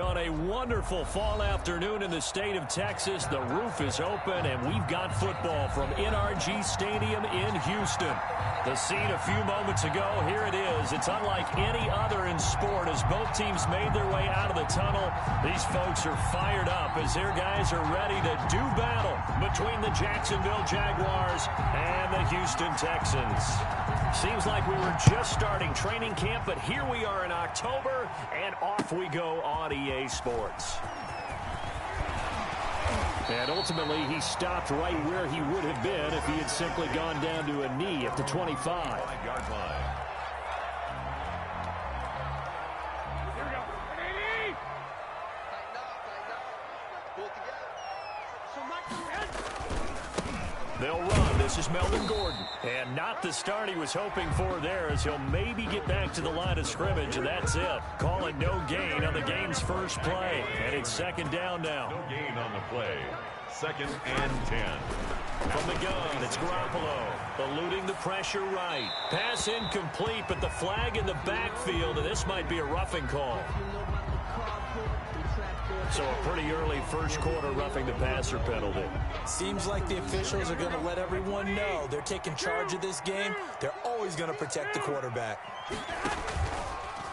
On a wonderful fall afternoon in the state of Texas, the roof is open, and we've got football from NRG Stadium in Houston. The scene a few moments ago, here it is. It's unlike any other in sport as both teams made their way out of the tunnel. These folks are fired up as their guys are ready to do battle between the Jacksonville Jaguars and the Houston Texans. Seems like we were just starting training camp, but here we are in October, and off we go on EA Sports. And ultimately, he stopped right where he would have been if he had simply gone down to a knee at the 25. 5-yard line. They'll run. This is Melvin Gordon. And not the start he was hoping for there, as he'll maybe get back to the line of scrimmage, and that's it. Calling no gain on the game's first play. And it's second down now. No gain on the play. 2nd and 10. From the gun, it's Garoppolo. Eluding the pressure right. Pass incomplete, but the flag in the backfield, and this might be a roughing call. So a pretty early first quarter roughing the passer penalty. Seems like the officials are going to let everyone know they're taking charge of this game. They're always going to protect the quarterback.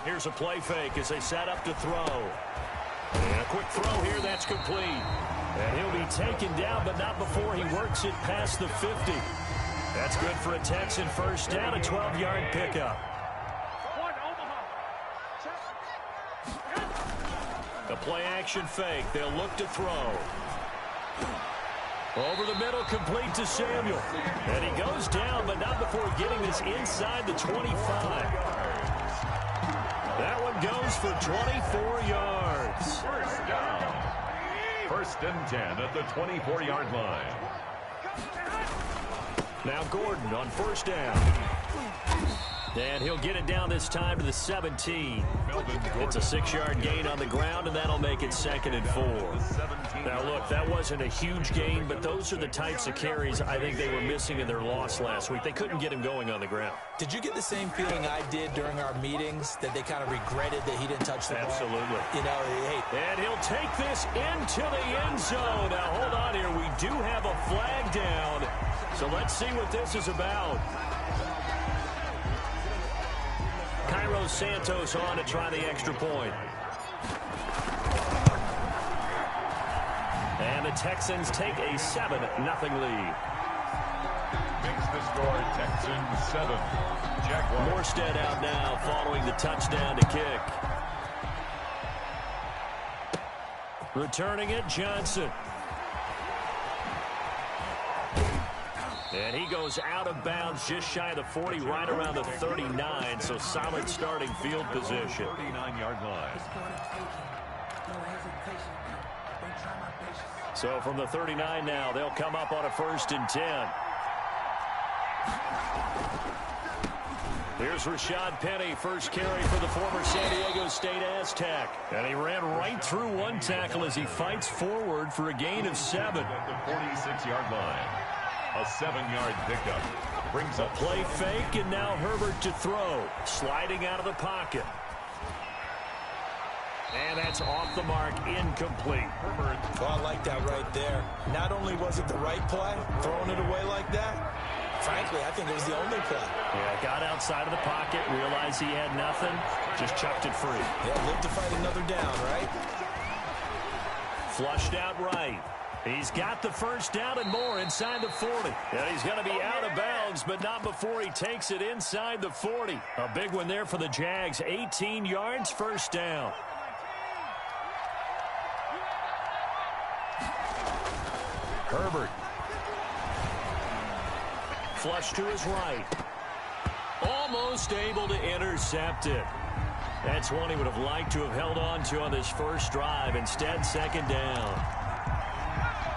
Here's a play fake as they set up to throw. And a quick throw here, that's complete. And he'll be taken down, but not before he works it past the 50. That's good for a Texan first down, a 12-yard pickup. The play-action fake. They'll look to throw. Over the middle, complete to Samuel. And he goes down, but not before getting this inside the 25. That one goes for 24 yards. First down. 1st and 10 at the 24-yard line. Now Gordon on first down. And he'll get it down this time to the 17. It's a 6-yard gain on the ground, and that'll make it 2nd and 4. Now, look, that wasn't a huge gain, but those are the types of carries I think they were missing in their loss last week. They couldn't get him going on the ground. Did you get the same feeling I did during our meetings, that they kind of regretted that he didn't touch the ball? Absolutely. You know, hey. And he'll take this into the end zone. Now, hold on here. We do have a flag down, so let's see what this is about. Cairo Santos on to try the extra point. And the Texans take a 7-0 lead. Makes the score Texans 7. Jaguars. Morstead out now following the touchdown to kick. Returning it, Johnson. And he goes out of bounds just shy of the 40, right around the 39, so solid starting field position. 39-yard line. So from the 39 now, they'll come up on a 1st and 10. Here's Rashad Penny, first carry for the former San Diego State Aztec. And he ran right through one tackle as he fights forward for a gain of 7. At the 46-yard line. A 7-yard pickup. Brings A up play fake, and now Herbert to throw. Sliding out of the pocket. And that's off the mark, incomplete. Herbert. Oh, I like that right there. Not only was it the right play, throwing it away like that, frankly, I think it was the only play. Yeah, got outside of the pocket, realized he had nothing, just chucked it free. Yeah, live to fight another down, right? Flushed out right. He's got the first down and more inside the 40. And he's going to be out of bounds, but not before he takes it inside the 40. A big one there for the Jags. 18 yards, first down. Herbert. Flush to his right. Almost able to intercept it. That's one he would have liked to have held on to on this first drive. Instead, 2nd down.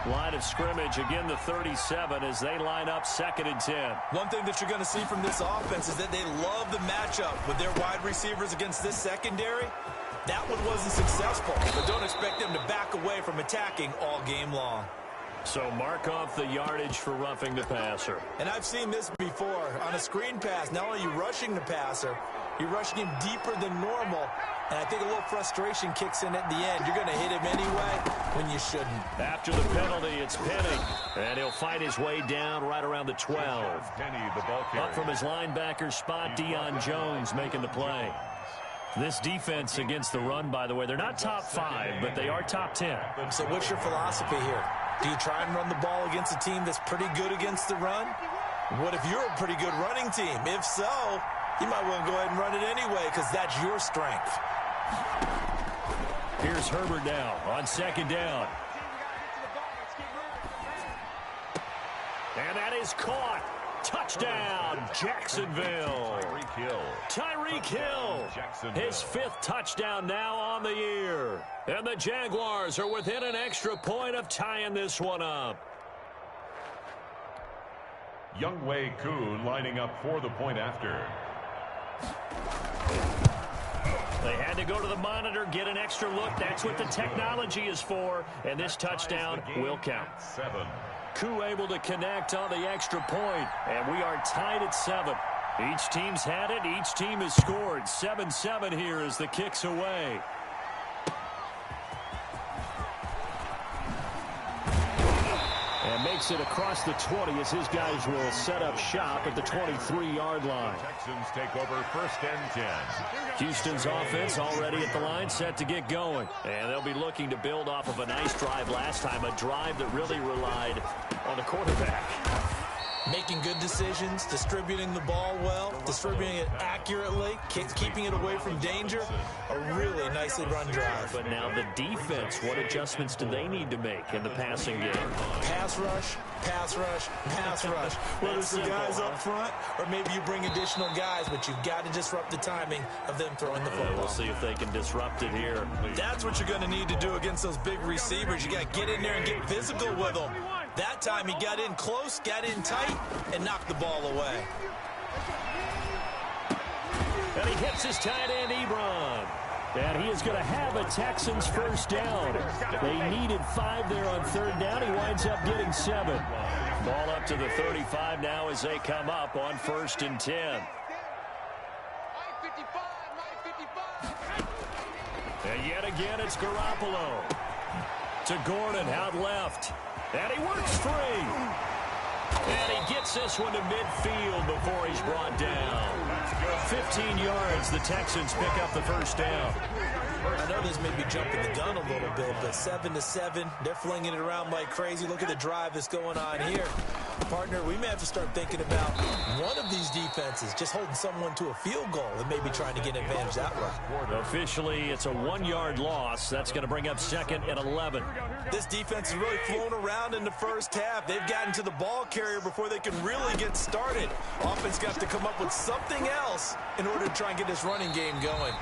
Line of scrimmage, again the 37 as they line up 2nd and 10. One thing that you're going to see from this offense is that they love the matchup with their wide receivers against this secondary. That one wasn't successful, but don't expect them to back away from attacking all game long. So mark off the yardage for roughing the passer. And I've seen this before. On a screen pass, not only are you rushing the passer, you're rushing him deeper than normal, And I think a little frustration kicks in at the end. You're going to hit him anyway when you shouldn't. After the penalty, it's Penny. And he'll fight his way down right around the 12. Penny, the ball carrier. Up from his linebacker spot, Deion Jones making the play. This defense against the run, by the way, they're not top 5, but they are top 10. So what's your philosophy here? Do you try and run the ball against a team that's pretty good against the run? What if you're a pretty good running team? If so, you might want to go ahead and run it anyway because that's your strength. Here's Herbert now on second down. And that is caught. Touchdown, Jacksonville. Tyreek Hill. His 5th touchdown now on the year. And the Jaguars are within an extra point of tying this one up. Younghoe Koo lining up for the point after. They had to go to the monitor, get an extra look. That's what the technology is for. And this touchdown will count. 7. Koo able to connect on the extra point, and we are tied at 7. Each team's had it. Each team has scored. 7-7 here as the kick's away. And makes it across the 20 as his guys will set up shop at the 23-yard line. Texans take over 1st and 10. Houston's offense already at the line, set to get going. And they'll be looking to build off of a nice drive last time, a drive that really relied on the quarterback. Making good decisions, distributing the ball well, distributing it accurately, keeping it away from danger. A really nicely run drive. But now the defense, what adjustments do they need to make in the passing game? Pass rush, pass rush, pass rush. Whether it's the guys up front or maybe you bring additional guys, but you've got to disrupt the timing of them throwing the football. We'll see if they can disrupt it here. That's what you're going to need to do against those big receivers. You got to get in there and get physical with them. That time he got in close, got in tight, and knocked the ball away. And he hits his tight end, Ebron. And he is going to have a Texans first down. They needed 5 there on 3rd down. He winds up getting 7. Ball up to the 35 now as they come up on 1st and 10. And yet again, it's Garoppolo. To Gordon out left. And he works free. And he gets this one to midfield before he's brought down. 15 yards, the Texans pick up the first down. I know this may be jumping the gun a little bit, but 7-7, they're flinging it around like crazy. Look at the drive that's going on here. Partner, we may have to start thinking about one of these defenses just holding someone to a field goal and maybe trying to get an advantage that way. Officially, it's a 1-yard loss. That's going to bring up 2nd and 11. This defense has really flown around in the first half. They've gotten to the ball carrier before they can really get started. Offense got to come up with something else in order to try and get this running game going.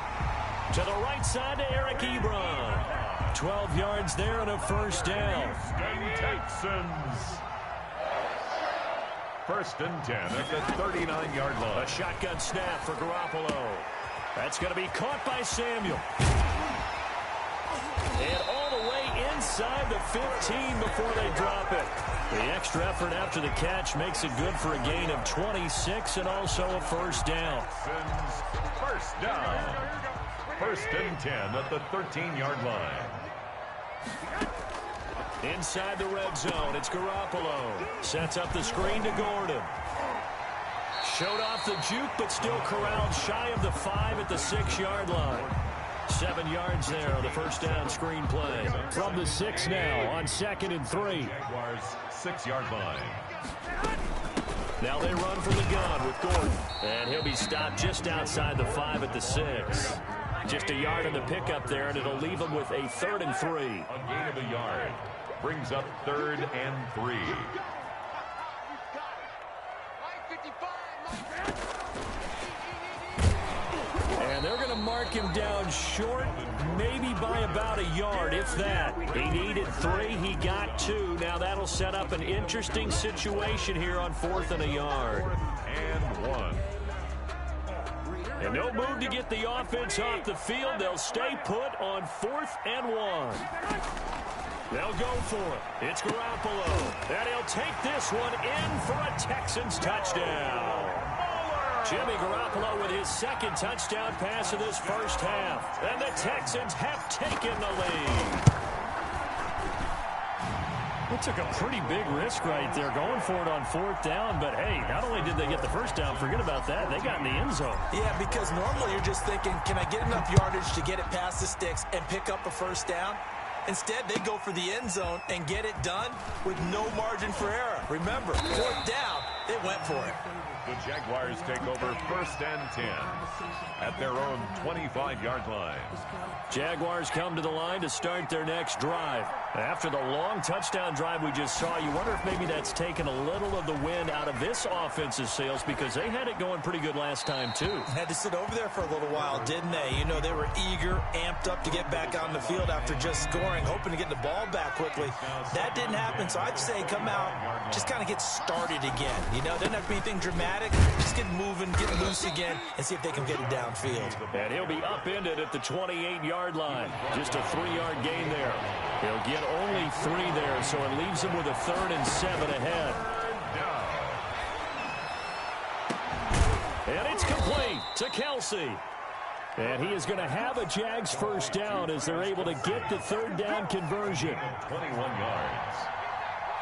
To the right side to Eric Ebron. 12 yards there and a first down. Houston Texans. 1st and 10 at the 39-yard line. A shotgun snap for Garoppolo. That's going to be caught by Samuel. And all the way inside the 15 before they drop it. The extra effort after the catch makes it good for a gain of 26 and also a first down. Texans first down. 1st and 10 at the 13-yard line. Inside the red zone, it's Garoppolo. Sets up the screen to Gordon. Showed off the juke, but still corralled shy of the 5 at the 6-yard line. 7 yards there on the first down screen play. From the 6 now on 2nd and 3. Jaguars 6-yard line. Now they run from the gun with Gordon. And he'll be stopped just outside the 5 at the 6. Just a yard on the pickup there, and it'll leave him with a 3rd and 3. A gain of a yard. Brings up 3rd and 3. And they're going to mark him down short, maybe by about a yard, if that. He needed 3, he got 2. Now that'll set up an interesting situation here on 4th and a yard. 4th and 1. And no move to get the offense off the field. They'll stay put on 4th and 1. They'll go for it. It's Garoppolo. And he'll take this one in for a Texans touchdown. Jimmy Garoppolo with his second touchdown pass of this first half. And the Texans have taken the lead. It took a pretty big risk right there going for it on fourth down. But, hey, not only did they get the first down, forget about that, they got in the end zone. Yeah, because normally you're just thinking, can I get enough yardage to get it past the sticks and pick up a first down? Instead, they go for the end zone and get it done with no margin for error. Remember, fourth down, they went for it. The Jaguars take over 1st and 10 at their own 25-yard line. Jaguars come to the line to start their next drive. After the long touchdown drive we just saw, you wonder if maybe that's taken a little of the wind out of this offense's sails, because they had it going pretty good last time, too. Had to sit over there for a little while, didn't they? You know, they were eager, amped up to get back out on the field after just scoring, hoping to get the ball back quickly. That didn't happen, so I'd say come out, just kind of get started again. You know, doesn't have to be anything dramatic. Just get moving, get loose again, and see if they can get it downfield. And he'll be upended at the 28-yard line. Just a 3-yard gain there. He'll get only 3 there, so it leaves him with a 3rd and 7 ahead. And it's complete to Kelsey. And he is going to have a Jags first down as they're able to get the 3rd down conversion. 21 yards.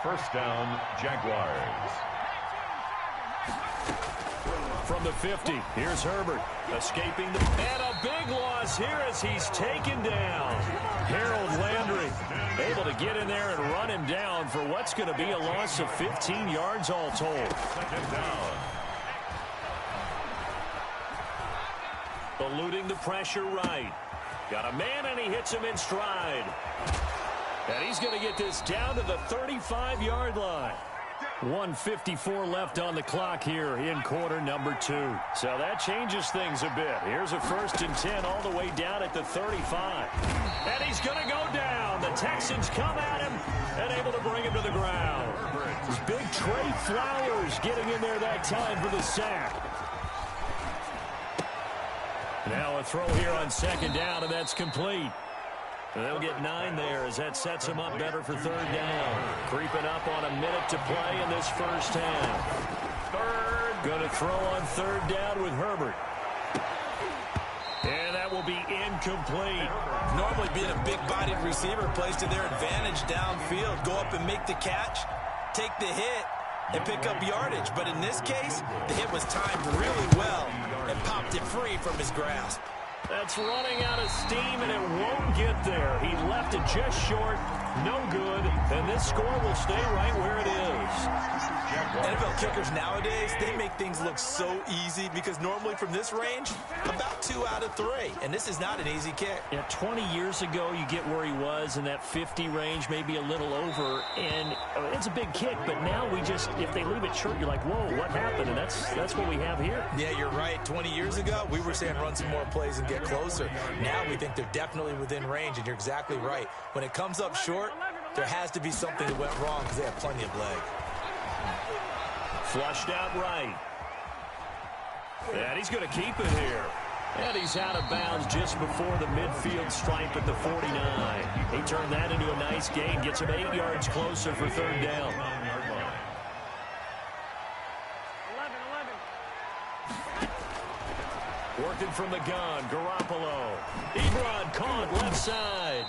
First down, Jaguars. From the 50, here's Herbert, escaping and a big loss here as he's taken down. Harold Landry able to get in there and run him down for what's going to be a loss of 15 yards all told. 2nd down. Eluding the pressure right. Got a man and he hits him in stride. And he's going to get this down to the 35-yard line. 1:54 left on the clock here in quarter number 2. So that changes things a bit. Here's a 1st and 10 all the way down at the 35. And he's going to go down. The Texans come at him and able to bring him to the ground. Big Trey Flowers getting in there that time for the sack. Now a throw here on 2nd down, and that's complete. They'll get 9 there as that sets them up better for 3rd down. Creeping up on a minute to play in this first half. Going to throw on 3rd down with Herbert. And that will be incomplete. Normally being a big-bodied receiver plays to their advantage downfield. Go up and make the catch, take the hit, and pick up yardage. But in this case, the hit was timed really well and popped it free from his grasp. That's running out of steam, and it won't get there. He left it just short, no good, and this score will stay right where it is. NFL kickers nowadays, they make things look so easy because normally from this range, about 2 out of 3, and this is not an easy kick. Yeah, 20 years ago, you get where he was in that 50 range, maybe a little over, and it's a big kick, but now we just, if they leave it short, you're like, whoa, what happened? And that's what we have here. Yeah, you're right. 20 years ago, we were saying run some more plays and get closer. Now we think they're definitely within range, and you're exactly right. When it comes up short, there has to be something that went wrong because they have plenty of leg. Flushed out right. And he's going to keep it here. And he's out of bounds just before the midfield stripe at the 49. He turned that into a nice gain, gets him 8 yards closer for 3rd down. 11. Working from the gun, Garoppolo. Ebron caught left side.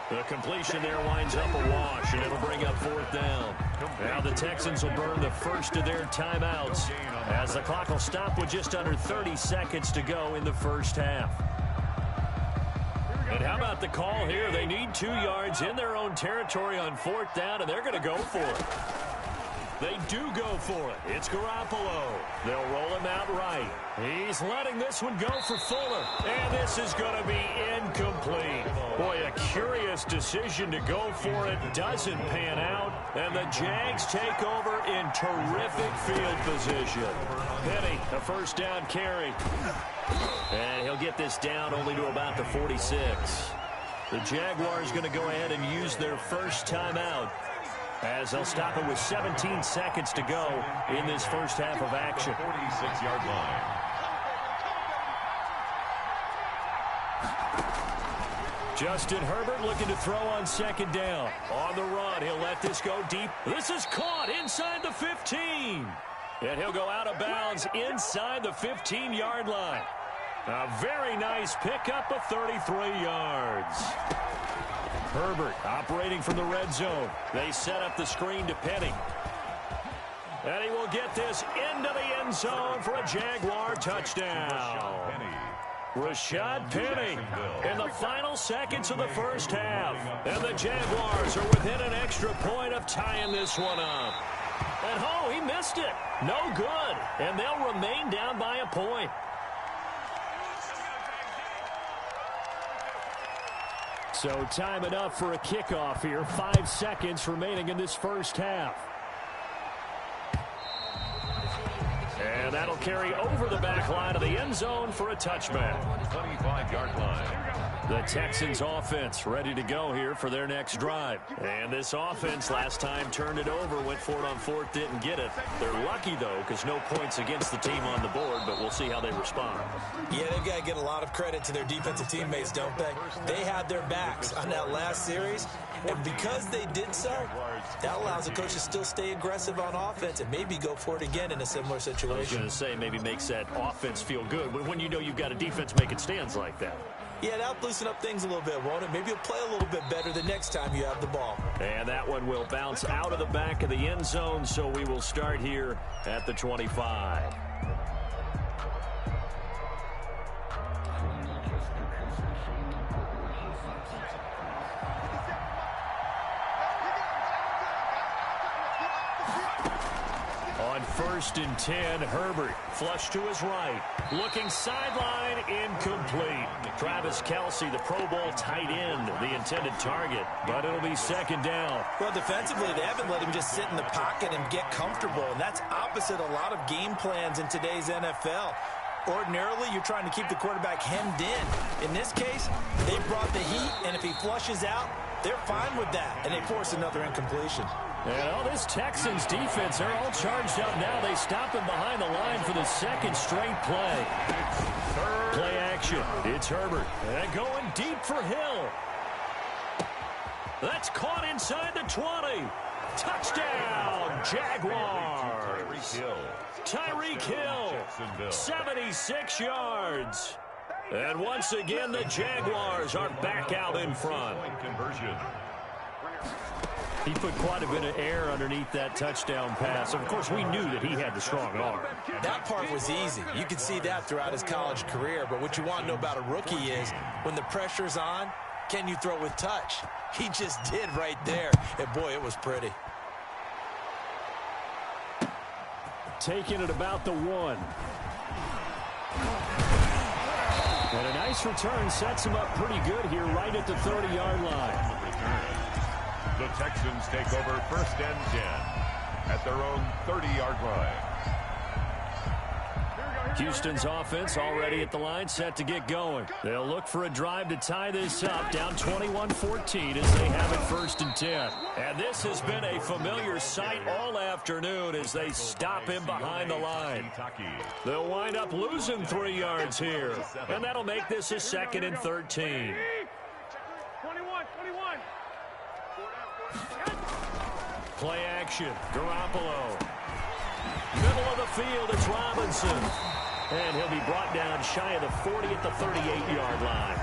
The completion there winds up a wash, and it'll bring up 4th down. Now the Texans will burn the first of their timeouts as the clock will stop with just under 30 seconds to go in the first half. And how about the call here? They need 2 yards in their own territory on 4th down, and they're going to go for it. They do go for it. It's Garoppolo. They'll roll him out right. He's letting this one go for Fuller. And this is going to be incomplete. Boy, a curious decision to go for it. Doesn't pan out. And the Jags take over in terrific field position. Penny, a 1st down carry. And he'll get this down only to about the 46. The Jaguars going to go ahead and use their first timeout, as they'll stop it with 17 seconds to go in this first half of action. 46-yard line. Justin Herbert looking to throw on 2nd down. On the run, he'll let this go deep. This is caught inside the 15. And he'll go out of bounds inside the 15-yard line. A very nice pickup of 33 yards. Herbert operating from the red zone. They set up the screen to Penny. And he will get this into the end zone for a Jaguar touchdown. Rashad Penny in the final seconds of the first half. And the Jaguars are within an extra point of tying this one up. And oh, he missed it. No good. And they'll remain down by a point. So time enough for a kickoff here. 5 seconds remaining in this first half. And that'll carry over the back line of the end zone for a touchback. 25-yard line. The Texans offense ready to go here for their next drive. And this offense last time turned it over, went for it on fourth, didn't get it. They're lucky, though, because no points against the team on the board, but we'll see how they respond. Yeah, they've got to get a lot of credit to their defensive teammates, don't they? They had their backs on that last series, and because they did so, that allows the coach to still stay aggressive on offense and maybe go for it again in a similar situation. I was going to say maybe makes that offense feel good when you know you've got a defense making stands like that. Yeah, that'll loosen up things a little bit, won't it? Maybe you'll play a little bit better the next time you have the ball. And that one will bounce out of the back of the end zone, so we will start here at the 25. On 1st and 10, Herbert flush to his right. Looking sideline, incomplete. Travis Kelce, the Pro Bowl tight end, the intended target. But it'll be second down. Well, defensively, they haven't let him just sit in the pocket and get comfortable. And that's opposite a lot of game plans in today's NFL. Ordinarily, you're trying to keep the quarterback hemmed in. In this case, they brought the heat, and if he flushes out, they're fine with that. And they force another incompletion. And all this Texans defense, they're all charged up now. They stop him behind the line for the second straight play. Play action. It's Herbert. And going deep for Hill. That's caught inside the 20. Touchdown, Jaguars. Tyreek Hill, 76 yards. And once again, the Jaguars are back out in front. He put quite a bit of air underneath that touchdown pass. Of course, we knew that he had the strong arm. That part was easy. You could see that throughout his college career. But what you want to know about a rookie is when the pressure's on, can you throw with touch? He just did right there. And, boy, it was pretty. Taking it about the 1. And a nice return sets him up pretty good here right at the 30-yard line. The Texans take over 1st and 10 at their own 30-yard line. Houston's offense already at the line, set to get going. They'll look for a drive to tie this up, down 21-14 as they have it 1st and 10. And this has been a familiar sight all afternoon as they stop him behind the line. They'll wind up losing 3 yards here, and that'll make this a 2nd and 13. Play action, Garoppolo. Middle of the field, it's Robinson. And he'll be brought down shy of the 40 at the 38-yard line.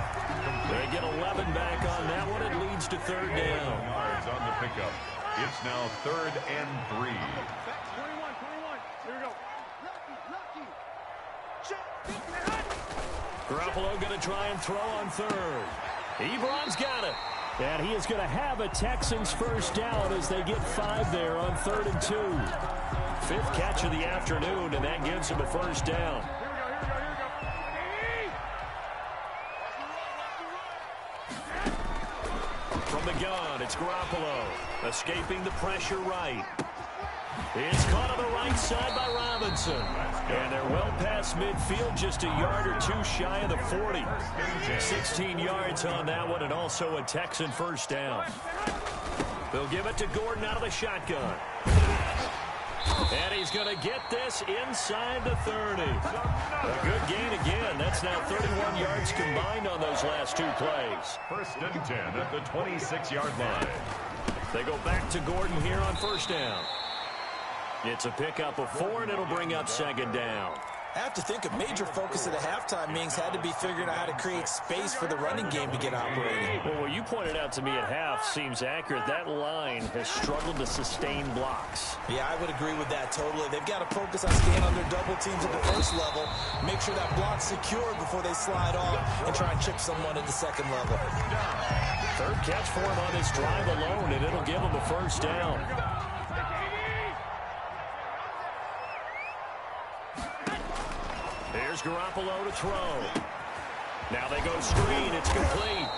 They get 11 back on that one. It leads to 3rd down. Yards on the pickup. It's now 3rd and 3. 21. Here we go. Garoppolo going to try and throw on 3rd. Ebron's got it. And he is going to have a Texans first down as they get 5 there on 3rd and 2. 5th catch of the afternoon, and that gives him a first down. From the gun, it's Garoppolo. Escaping the pressure right. It's caught on the right side by Robinson. And they're well past midfield, just a yard or 2 shy of the 40. 16 yards on that one, and also a Texan first down. They'll give it to Gordon out of the shotgun. And he's going to get this inside the 30. A good gain again. That's now 31 yards combined on those last 2 plays. 1st and 10 at the 26-yard line. They go back to Gordon here on first down. It's a pickup of 4, and it'll bring up second down. I have to think a major focus of the halftime meetings had to be figuring out how to create space for the running game to get operating. Well, what you pointed out to me at half seems accurate. That line has struggled to sustain blocks. Yeah, I would agree with that totally. They've got to focus on staying on their double teams at the first level, make sure that block's secured before they slide off and try and chip someone at the second level. Third catch for him on this drive alone, and it'll give him a first down. Here's Garoppolo to throw. Now they go screen. It's complete.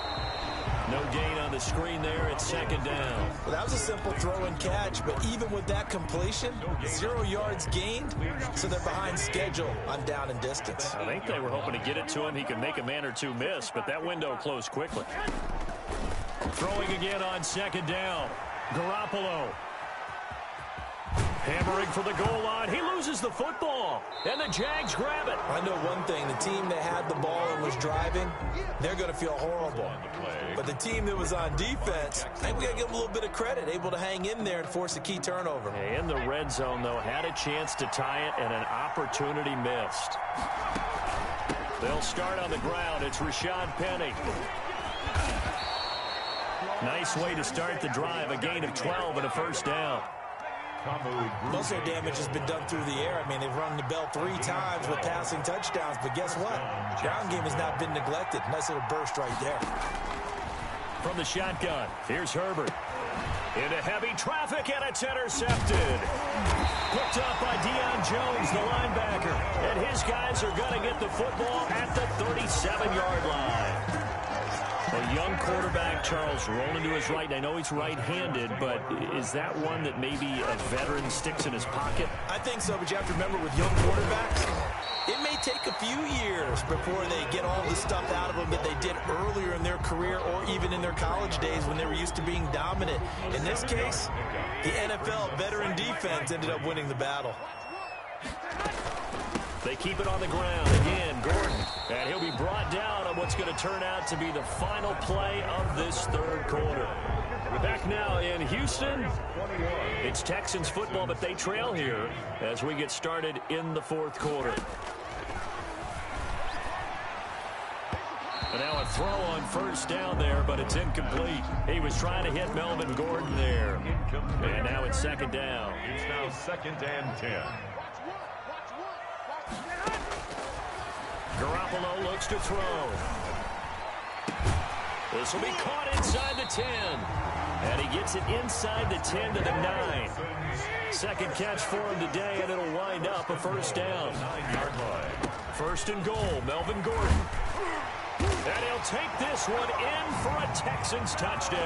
No gain on the screen there. It's second down. Well, that was a simple throw and catch, but even with that completion, 0 yards gained, so they're behind schedule on down and distance. I think they were hoping to get it to him. He could make a man or two miss, but that window closed quickly. Throwing again on second down. Garoppolo. Hammering for the goal line. He loses the football, and the Jags grab it. I know one thing. The team that had the ball and was driving, they're going to feel horrible. But the team that was on defense, I think we got to give them a little bit of credit, able to hang in there and force a key turnover. In the red zone, though, had a chance to tie it, and an opportunity missed. They'll start on the ground. It's Rashad Penny. Nice way to start the drive. A gain of 12 and a first down. Most of their damage has been done through the air. I mean, they've rung the bell 3 times with passing touchdowns, but guess what? Ground game has not been neglected. Nice little burst right there. From the shotgun, here's Herbert. Into heavy traffic, and it's intercepted. Picked up by Deion Jones, the linebacker. And his guys are going to get the football at the 37-yard line. A young quarterback, Charles, rolling to his right. And I know he's right-handed, but is that one that maybe a veteran sticks in his pocket? I think so, but you have to remember with young quarterbacks, it may take a few years before they get all the stuff out of them that they did earlier in their career or even in their college days when they were used to being dominant. In this case, the NFL veteran defense ended up winning the battle. They keep it on the ground. Again, Gordon. And he'll be brought down on what's going to turn out to be the final play of this third quarter. We're back now in Houston. It's Texans football, but they trail here as we get started in the fourth quarter. And now a throw on first down there, but it's incomplete. He was trying to hit Melvin Gordon there. And now it's second down. It's now 2nd and 10. Garoppolo looks to throw. This will be caught inside the 10. And he gets it inside the 10 to the 9. Second catch for him today, and it'll wind up a first down. 9-yard line. First and goal, Melvin Gordon. And he'll take this one in for a Texans touchdown.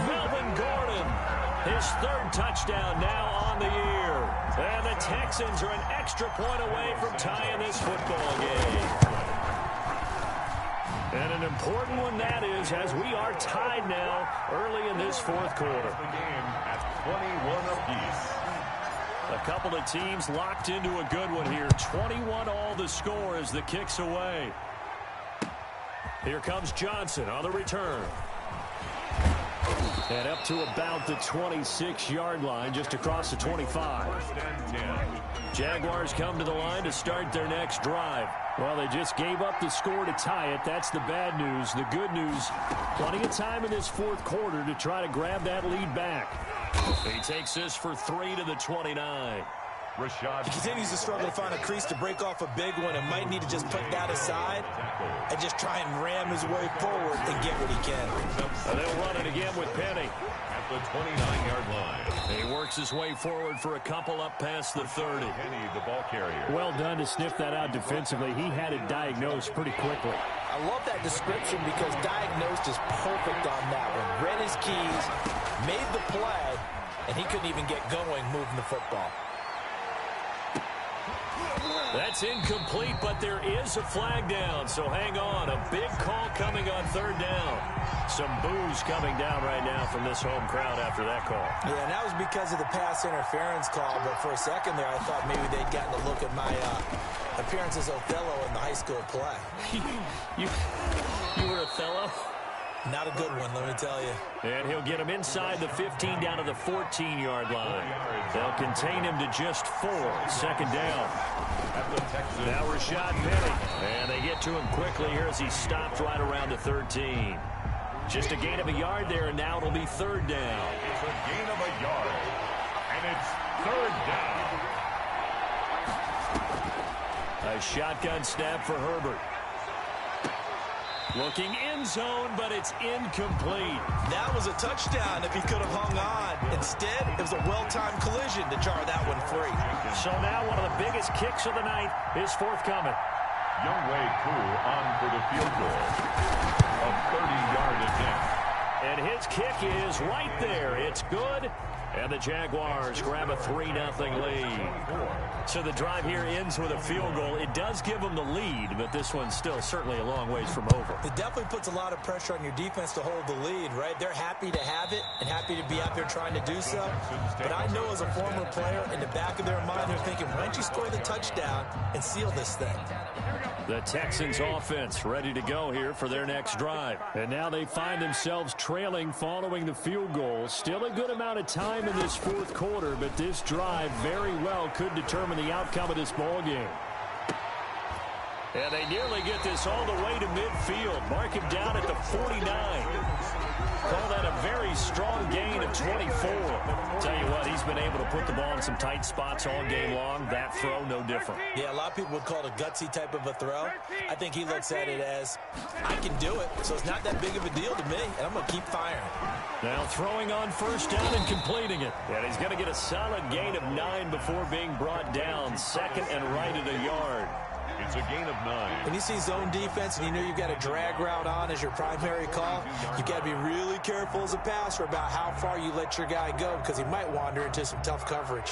Melvin Gordon, his 3rd touchdown now on the year. And the Texans are an extra point away from tying this football game. And an important one that is, as we are tied now early in this fourth quarter. The game at 21 apiece. A couple of teams locked into a good one here. 21 all the score as the kick's away. Here comes Johnson on the return. And up to about the 26-yard line, just across the 25. Jaguars come to the line to start their next drive. Well, they just gave up the score to tie it. That's the bad news. The good news, plenty of time in this fourth quarter to try to grab that lead back. He takes this for 3 to the 29. He continues to struggle to find a crease to break off a big one and might need to just put that aside and just try and ram his way forward and get what he can. And they'll run it again with Penny. At the 29-yard line. He works his way forward for a couple up past the 30. Penny, the ball carrier. Well done to sniff that out defensively. He had it diagnosed pretty quickly. I love that description because diagnosed is perfect on that one. Read his keys, made the play, and he couldn't even get going moving the football. That's incomplete, but there is a flag down, so hang on. A big call coming on third down. Some boos coming down right now from this home crowd after that call. Yeah, and that was because of the pass interference call, but for a second there I thought maybe they'd gotten a look at my appearance as Othello in the high school play. You were Othello? Not a good one, let me tell you. And he'll get him inside the 15 down to the 14-yard line. They'll contain him to just 4. Second down. Now Rashad Penny. And they get to him quickly here as he stopped right around the 13. Just a gain of a yard there, and now it'll be third down. It's a gain of a yard. And it's third down. A shotgun snap for Herbert. Looking end zone, but it's incomplete. That was a touchdown if he could have hung on. Instead, it was a well-timed collision to jar that one free. So now one of the biggest kicks of the night is forthcoming. Youngwei Koo on for the field goal. A 30-yard attempt. And his kick is right there. It's good. And the Jaguars grab a 3-0 lead. So the drive here ends with a field goal. It does give them the lead, but this one's still certainly a long ways from over. It definitely puts a lot of pressure on your defense to hold the lead, right? They're happy to have it and happy to be out there trying to do so. But I know as a former player, in the back of their mind, they're thinking, why don't you score the touchdown and seal this thing? The Texans offense ready to go here for their next drive. And now they find themselves trailing following the field goal. Still a good amount of time in this fourth quarter, but this drive very well could determine the outcome of this ball game. And they nearly get this all the way to midfield. Mark him down at the 49. Call that a very strong gain of 24. Tell you what, he's been able to put the ball in some tight spots all game long. That throw, no different. Yeah, a lot of people would call it a gutsy type of a throw. I think he looks at it as, I can do it, so it's not that big of a deal to me, and I'm going to keep firing. Now throwing on first down and completing it. And he's going to get a solid gain of 9 before being brought down. Second and right at a yard. It's a gain of 9. When you see zone defense and you know you've got a drag route on as your primary call, you've got to be really careful as a passer about how far you let your guy go because he might wander into some tough coverage.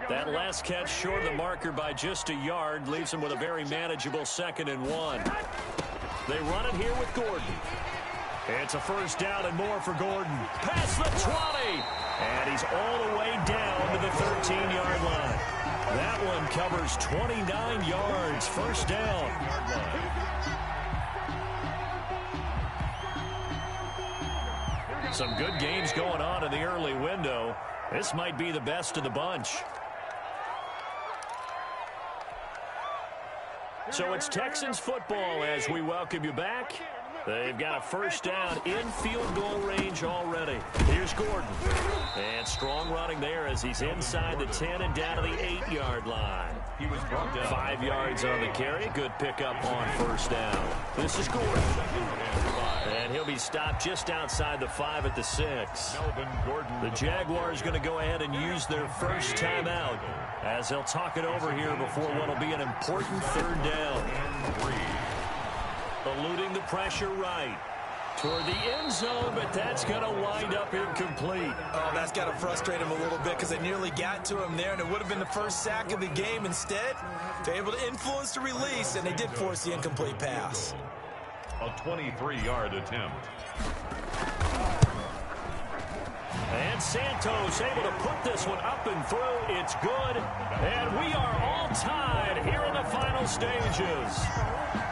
That last catch short of the marker by just a yard leaves him with a very manageable 2nd and 1. They run it here with Gordon. It's a first down and more for Gordon. Past the 20. And he's all the way down to the 13-yard line. That one covers 29 yards. First down. Some good games going on in the early window. This might be the best of the bunch. So it's Texans football as we welcome you back. They've got a first down in field goal range already. Here's Gordon. And strong running there as he's inside the 10 and down to the 8-yard line. He was brought down. 5 yards on the carry. Good pickup on first down. This is Gordon. And he'll be stopped just outside the 5 at the 6. The Jaguars going to go ahead and use their first timeout as they'll talk it over here before what will be an important third down. Eluding the pressure right toward the end zone, but that's going to wind up incomplete. Oh, that's got to frustrate him a little bit because they nearly got to him there, and it would have been the first sack of the game. Instead, they're able to influence the release, and they did force the incomplete pass. A 23-yard attempt. And Santos able to put this one up and through. It's good. And we are all tied here in the final stages.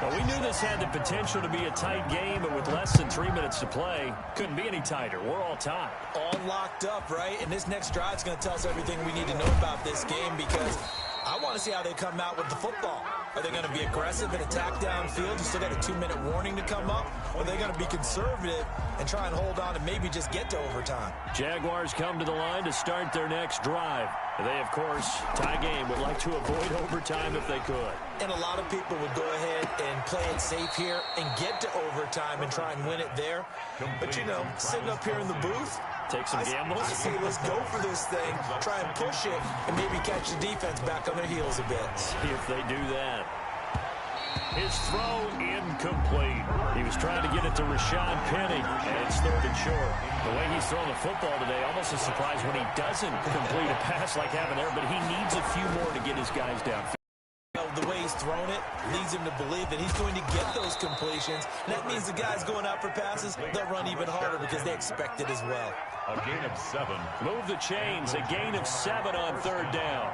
Well, we knew this had the potential to be a tight game, but with less than 3 minutes to play, couldn't be any tighter. We're all tied. All locked up, right? And this next drive is going to tell us everything we need to know about this game because I want to see how they come out with the football. Are they going to be aggressive and attack downfield? You still got a 2-minute warning to come up? Or are they going to be conservative and try and hold on and maybe just get to overtime? Jaguars come to the line to start their next drive. They, of course, tie game, would like to avoid overtime if they could. And a lot of people would go ahead and play it safe here and get to overtime and try and win it there. But, you know, sitting up here in the booth, take some gambles. I say let's go for this thing, try and push it, and maybe catch the defense back on their heels a bit. See if they do that. His throw incomplete. He was trying to get it to Rashad Penny, and it's third and short. The way he's throwing the football today, almost a surprise when he doesn't complete a pass like having there, but he needs a few more to get his guys downfield. The way he's thrown it leads him to believe that he's going to get those completions. And that means the guys going out for passes, they'll run even harder because they expect it as well. A gain of 7. Move the chains. A gain of 7 on third down.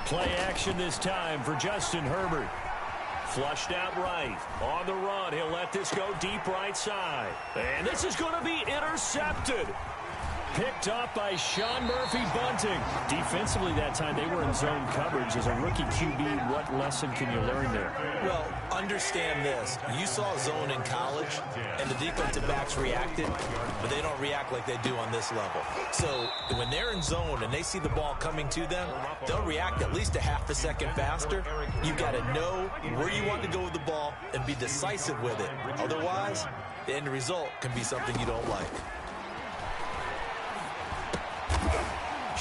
Play action this time for Justin Herbert. Flushed out right. On the run, he'll let this go deep right side. And this is going to be intercepted. Picked up by Sean Murphy-Bunting. Defensively that time, they were in zone coverage. As a rookie QB, what lesson can you learn there? Well, understand this. You saw zone in college, and the defensive backs reacted, but they don't react like they do on this level. So when they're in zone and they see the ball coming to them, they'll react at least a half a second faster. You've got to know where you want to go with the ball and be decisive with it. Otherwise, the end result can be something you don't like.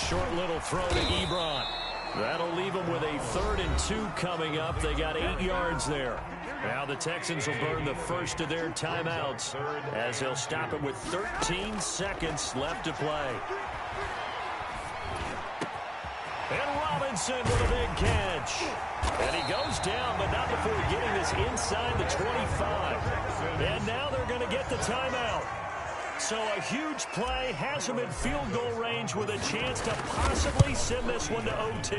Short little throw to Ebron. That'll leave them with a 3rd and 2 coming up. They got 8 yards there. Now the Texans will burn the first of their timeouts as they'll stop it with 13 seconds left to play. And Robinson with a big catch. And he goes down, but not before getting this inside the 25. And now they're going to get the timeout. So a huge play has him in field goal range with a chance to possibly send this one to OT.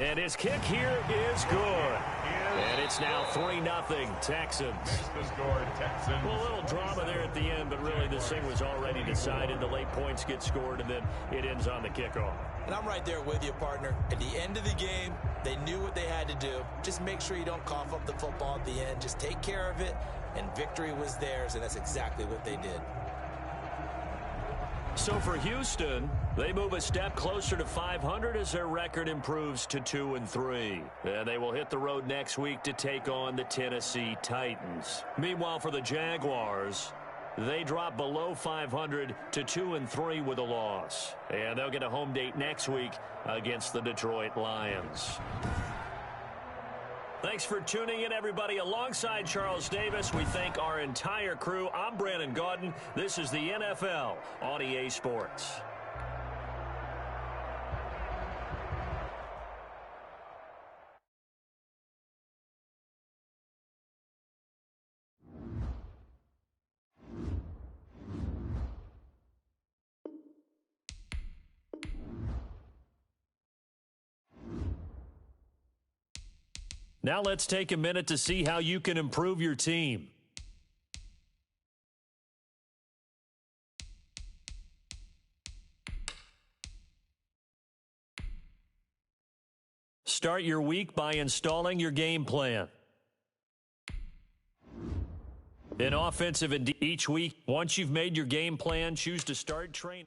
And his kick here is good. And it's now 3-0 Texans. Well, a little drama there at the end, but really this thing was already decided. The late points get scored, and then it ends on the kickoff. And I'm right there with you, partner. At the end of the game, they knew what they had to do. Just make sure you don't cough up the football at the end. Just take care of it, and victory was theirs, and that's exactly what they did. So for Houston, they move a step closer to 500 as their record improves to 2-3. And they will hit the road next week to take on the Tennessee Titans. Meanwhile, for the Jaguars, they drop below 500 to 2-3 with a loss. And they'll get a home date next week against the Detroit Lions. Thanks for tuning in, everybody. Alongside Charles Davis, we thank our entire crew. I'm Brandon Gaudin. This is the NFL on EA Sports. Now let's take a minute to see how you can improve your team. Start your week by installing your game plan. In offensive and each week, once you've made your game plan, choose to start training.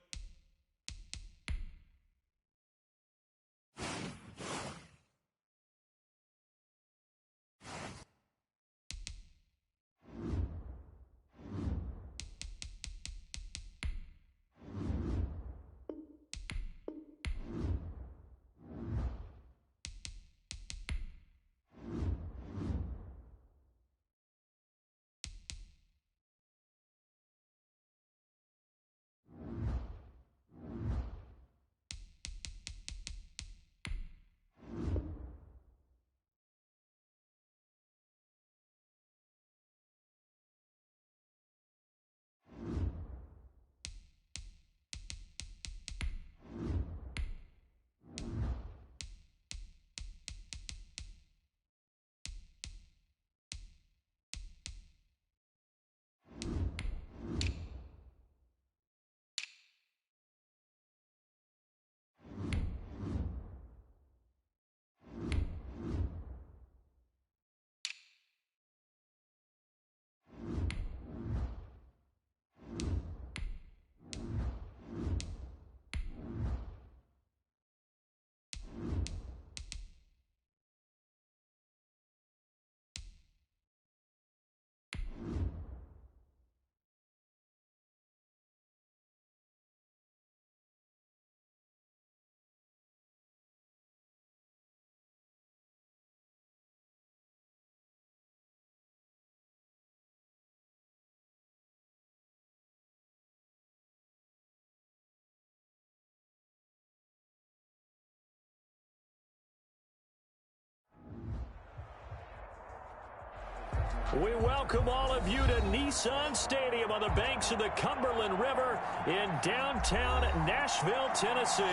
We welcome all of you to Nissan Stadium on the banks of the Cumberland River in downtown Nashville, Tennessee.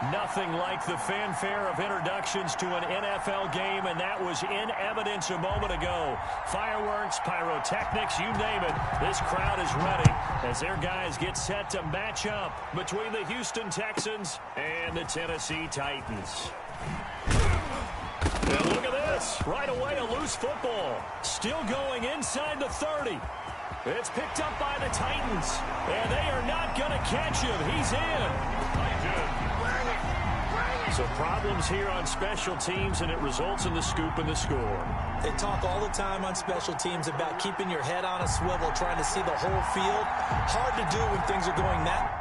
Nothing like the fanfare of introductions to an NFL game, and that was in evidence a moment ago. Fireworks, pyrotechnics, you name it. This crowd is ready as their guys get set to match up between the Houston Texans and the Tennessee Titans. And look at this. Right away, a loose football. Still going inside the 30. It's picked up by the Titans, and they are not going to catch him. He's in. So problems here on special teams, and it results in the scoop and the score. They talk all the time on special teams about keeping your head on a swivel, trying to see the whole field. Hard to do when things are going that.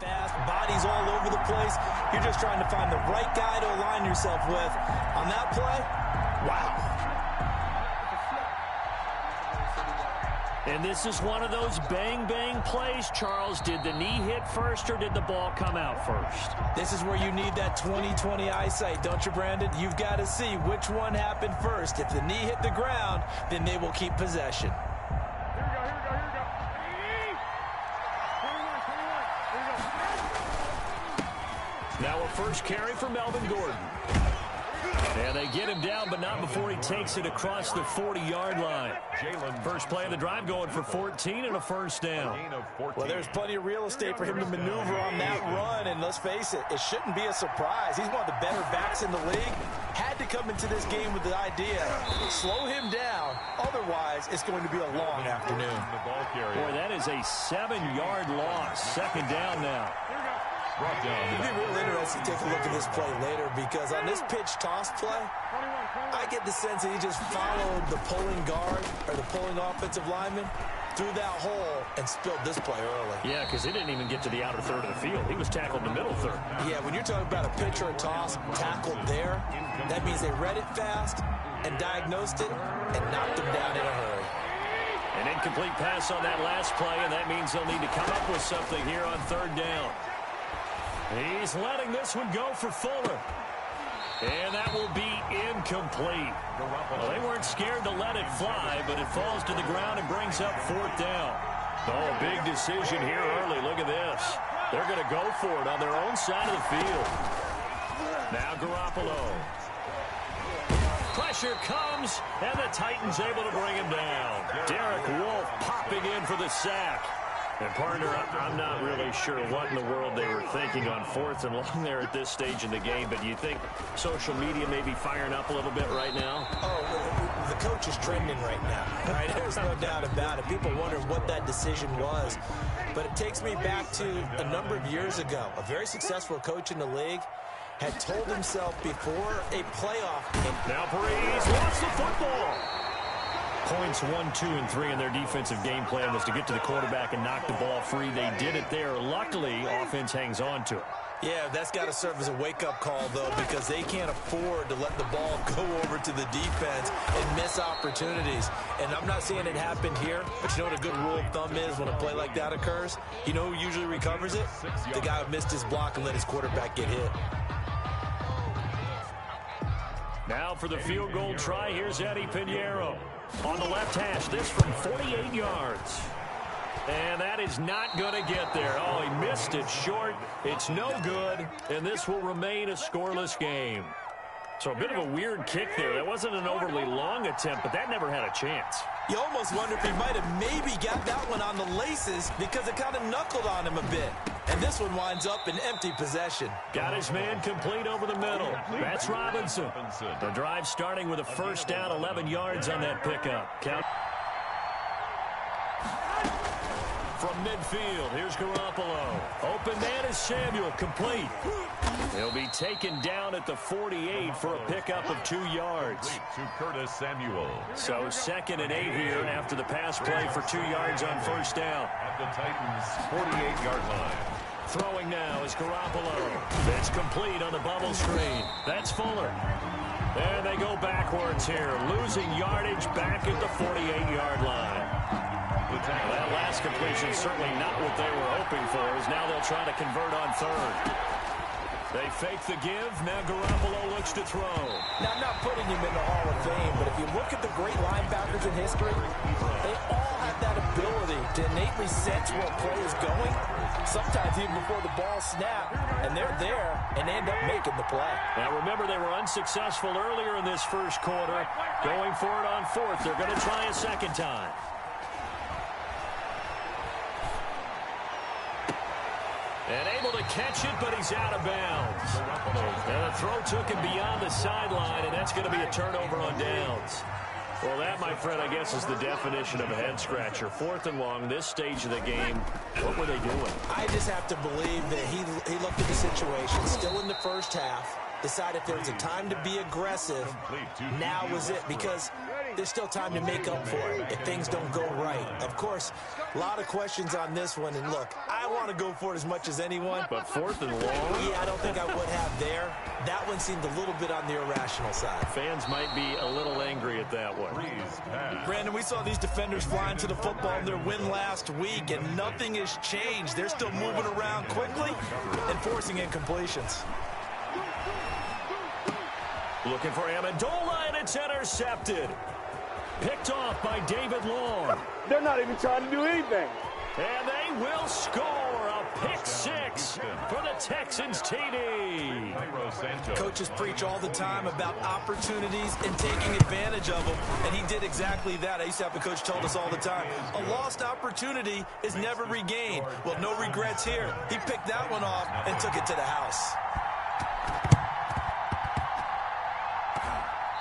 Fast, bodies all over the place. You're just trying to find the right guy to align yourself with. On that play, wow. And this is one of those bang-bang plays, Charles. Did the knee hit first or did the ball come out first? This is where you need that 20/20 eyesight, don't you, Brandon? You've got to see which one happened first. If the knee hit the ground, then they will keep possession. Now a first carry for Melvin Gordon. And they get him down, but not before he takes it across the 40-yard line. First play of the drive going for 14 and a first down. Well, there's plenty of real estate for him to maneuver on that run, and let's face it, it shouldn't be a surprise. He's one of the better backs in the league. Had to come into this game with the idea, slow him down, otherwise it's going to be a long afternoon. Boy, that is a 7-yard loss. Second down now. It'd be real interesting to take a look at this play later, because on this pitch toss play, I get the sense that he just followed the pulling guard or the pulling offensive lineman through that hole and spilled this play early. Yeah, because he didn't even get to the outer third of the field. He was tackled in the middle third. Yeah, when you're talking about a pitch or a toss tackled there, that means they read it fast and diagnosed it and knocked him down in a hurry. An incomplete pass on that last play, and that means they'll need to come up with something here on third down. He's letting this one go for Fuller. And that will be incomplete. Well, they weren't scared to let it fly, but it falls to the ground and brings up fourth down. Oh, big decision here early. Look at this. They're going to go for it on their own side of the field. Now Garoppolo. Pressure comes, and the Titans able to bring him down. Derek Wolfe popping in for the sack. And, partner, I'm not really sure what in the world they were thinking on fourth and long there at this stage in the game, but do you think social media may be firing up a little bit right now? Oh, the coach is trending right now. Right? There's no doubt about it. People wonder what that decision was. But it takes me back to a number of years ago. A very successful coach in the league had told himself before a playoff game. Now Parise lost the football. Points 1, 2, and 3 in their defensive game plan was to get to the quarterback and knock the ball free. They did it there. Luckily, offense hangs on to it. Yeah, that's got to serve as a wake-up call, though, because they can't afford to let the ball go over to the defense and miss opportunities. And I'm not saying it happened here, but you know what a good rule of thumb is when a play like that occurs? You know who usually recovers it? The guy who missed his block and let his quarterback get hit. Now for the field goal try, here's Eddie Pinheiro. On the left hash, this from 48 yards. And that is not going to get there. Oh, he missed it short. It's no good, and this will remain a scoreless game. So a bit of a weird kick there. That wasn't an overly long attempt, but that never had a chance. You almost wonder if he might have maybe got that one on the laces because it kind of knuckled on him a bit. And this one winds up in empty possession. Got his man complete over the middle. That's Robinson. The drive starting with a first down, 11 yards on that pickup. Count. From midfield, here's Garoppolo. Open man is Samuel, complete. He'll be taken down at the 48 for a pickup of 2 yards. To Curtis Samuel. So 2nd and 8 here after the pass play for 2 yards on first down. At the Titans' 48-yard line. Throwing now is Garoppolo. It's complete on the bubble screen. That's Fuller. And they go backwards here, losing yardage back at the 48-yard line. That last completion, certainly not what they were hoping for, as now they'll try to convert on third. They fake the give. Now Garoppolo looks to throw. Now, I'm not putting him in the Hall of Fame, but if you look at the great linebackers in history, they all have that ability to innately sense where a play is going, sometimes even before the ball snaps, and they're there and end up making the play. Now, remember, they were unsuccessful earlier in this first quarter. Going for it on fourth. They're going to try a second time. And able to catch it, but he's out of bounds. And the throw took him beyond the sideline, and that's going to be a turnover on downs. Well, that, my friend, I guess is the definition of a head-scratcher. Fourth and long, this stage of the game, what were they doing? I just have to believe that he looked at the situation, still in the first half, decided if there was a time to be aggressive, now was it, because there's still time to make up for it if things don't go right. Of course, a lot of questions on this one, and look, I want to go for it as much as anyone. But fourth and long? Yeah, I don't think I would have there. That one seemed a little bit on the irrational side. Fans might be a little angry at that one. Brandon, we saw these defenders flying to the football in their win last week, and nothing has changed. They're still moving around quickly and forcing incompletions. Looking for Amendola, and it's intercepted. Picked off by David Long. They're not even trying to do anything. And they will score a pick six for the Texans TD. Coaches preach all the time about opportunities and taking advantage of them, and he did exactly that. I used to have a coach told us all the time, a lost opportunity is never regained. Well, no regrets here. He picked that one off and took it to the house.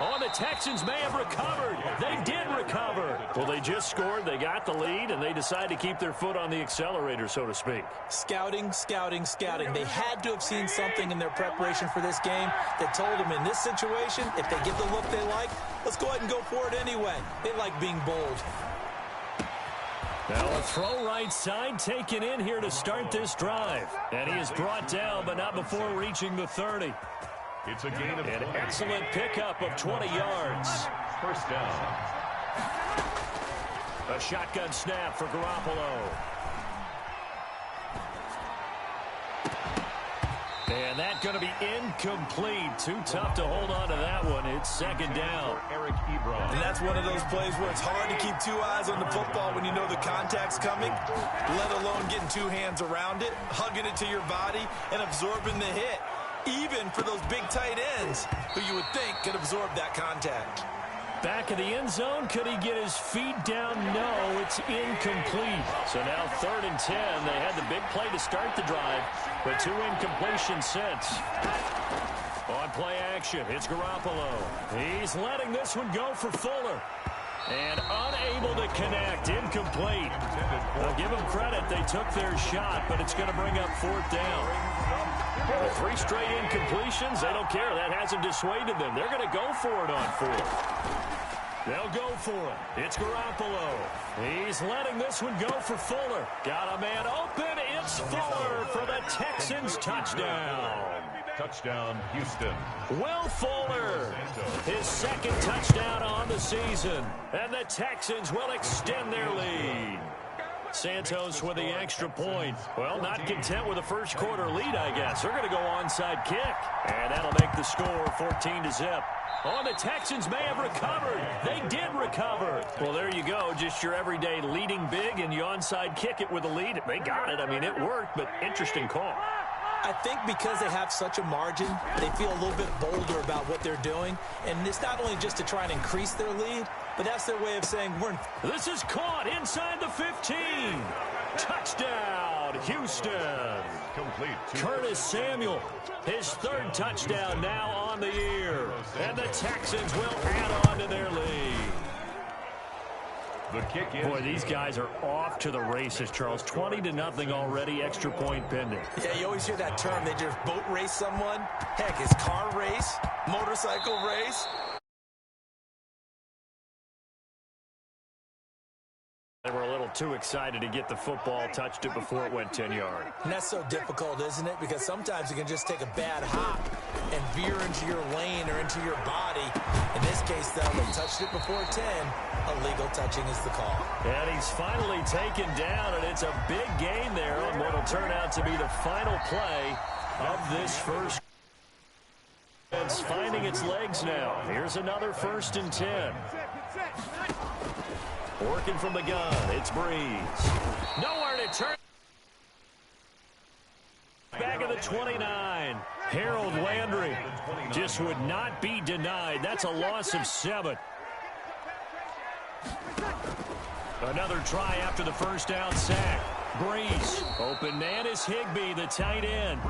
Oh, the Texans may have recovered. They did recover. Well, they just scored, they got the lead, and they decide to keep their foot on the accelerator, so to speak. Scouting, scouting, scouting. They had to have seen something in their preparation for this game that told them in this situation, if they get the look they like, let's go ahead and go for it anyway. They like being bold. Now a throw right side taken in here to start this drive. And he is brought down, but not before reaching the 30. It's a gain of an excellent pickup of 20 yards. First down. A shotgun snap for Garoppolo. And that's going to be incomplete. Too tough to hold on to that one. It's second down. And that's one of those plays where it's hard to keep two eyes on the football when you know the contact's coming, let alone getting two hands around it, hugging it to your body, and absorbing the hit. Even for those big tight ends who you would think could absorb that contact. Back of the end zone. Could he get his feet down? No, it's incomplete. So now 3rd and 10. They had the big play to start the drive, but 2 incompletions since. On play action, it's Garoppolo. He's letting this one go for Fuller. And unable to connect. Incomplete. I'll give them credit. They took their shot, but it's going to bring up 4th down. With 3 straight incompletions, they don't care. That hasn't dissuaded them. They're going to go for it on 4th. They'll go for it. It's Garoppolo. He's letting this one go for Fuller. Got a man open. It's Fuller for the Texans touchdown. Touchdown, Houston. Will Fuller, his 2nd touchdown on the season. And the Texans will extend their lead. Santos with the extra point. Well, not content with a first quarter lead, I guess. They're going to go onside kick. And that'll make the score 14-0. Oh, the Texans may have recovered. They did recover. Well, there you go. Just your everyday leading big, and you onside kick it with a lead. They got it. I mean, it worked, but interesting call. I think because they have such a margin, they feel a little bit bolder about what they're doing. And it's not only just to try and increase their lead, but that's their way of saying we're in. This is caught inside the 15. Touchdown, Houston. Complete. Curtis Samuel, his 3rd touchdown now on the year. And the Texans will add on to their lead. The kick is. Boy, these guys are off to the races, Charles. 20-0 already, extra point pending. Yeah, you always hear that term. They just boat race someone. Heck, it's car race, motorcycle race. They were a little too excited to get the football, touched it before it went 10 yards. And that's so difficult, isn't it? Because sometimes you can just take a bad hop and veer into your lane or into your body. In this case, though, they touched it before 10. Illegal touching is the call. And he's finally taken down, and it's a big gain there on what will turn out to be the final play of this first. It's finding its legs now. Here's another 1st and 10. Working from the gun, it's Breeze. Nowhere to turn. Back of the 29. Harold Landry just would not be denied. That's a loss of 7. Another try after the first down sack. Breeze. Open man is Higbee, the tight end.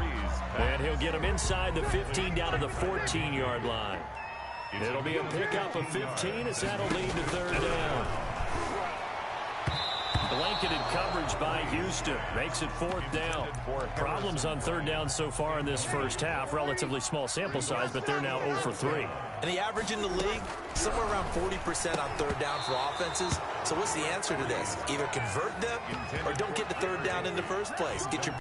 And he'll get him inside the 15 down to the 14-yard line. It'll be a pickup of 15 as that'll lead to 3rd down. Blanketed coverage by Houston. Makes it 4th down. Problems on 3rd down so far in this first half. Relatively small sample size, but they're now 0 for 3. And the average in the league, somewhere around 40% on 3rd down for offenses. So what's the answer to this? Either convert them or don't get to 3rd down in the first place. Get your...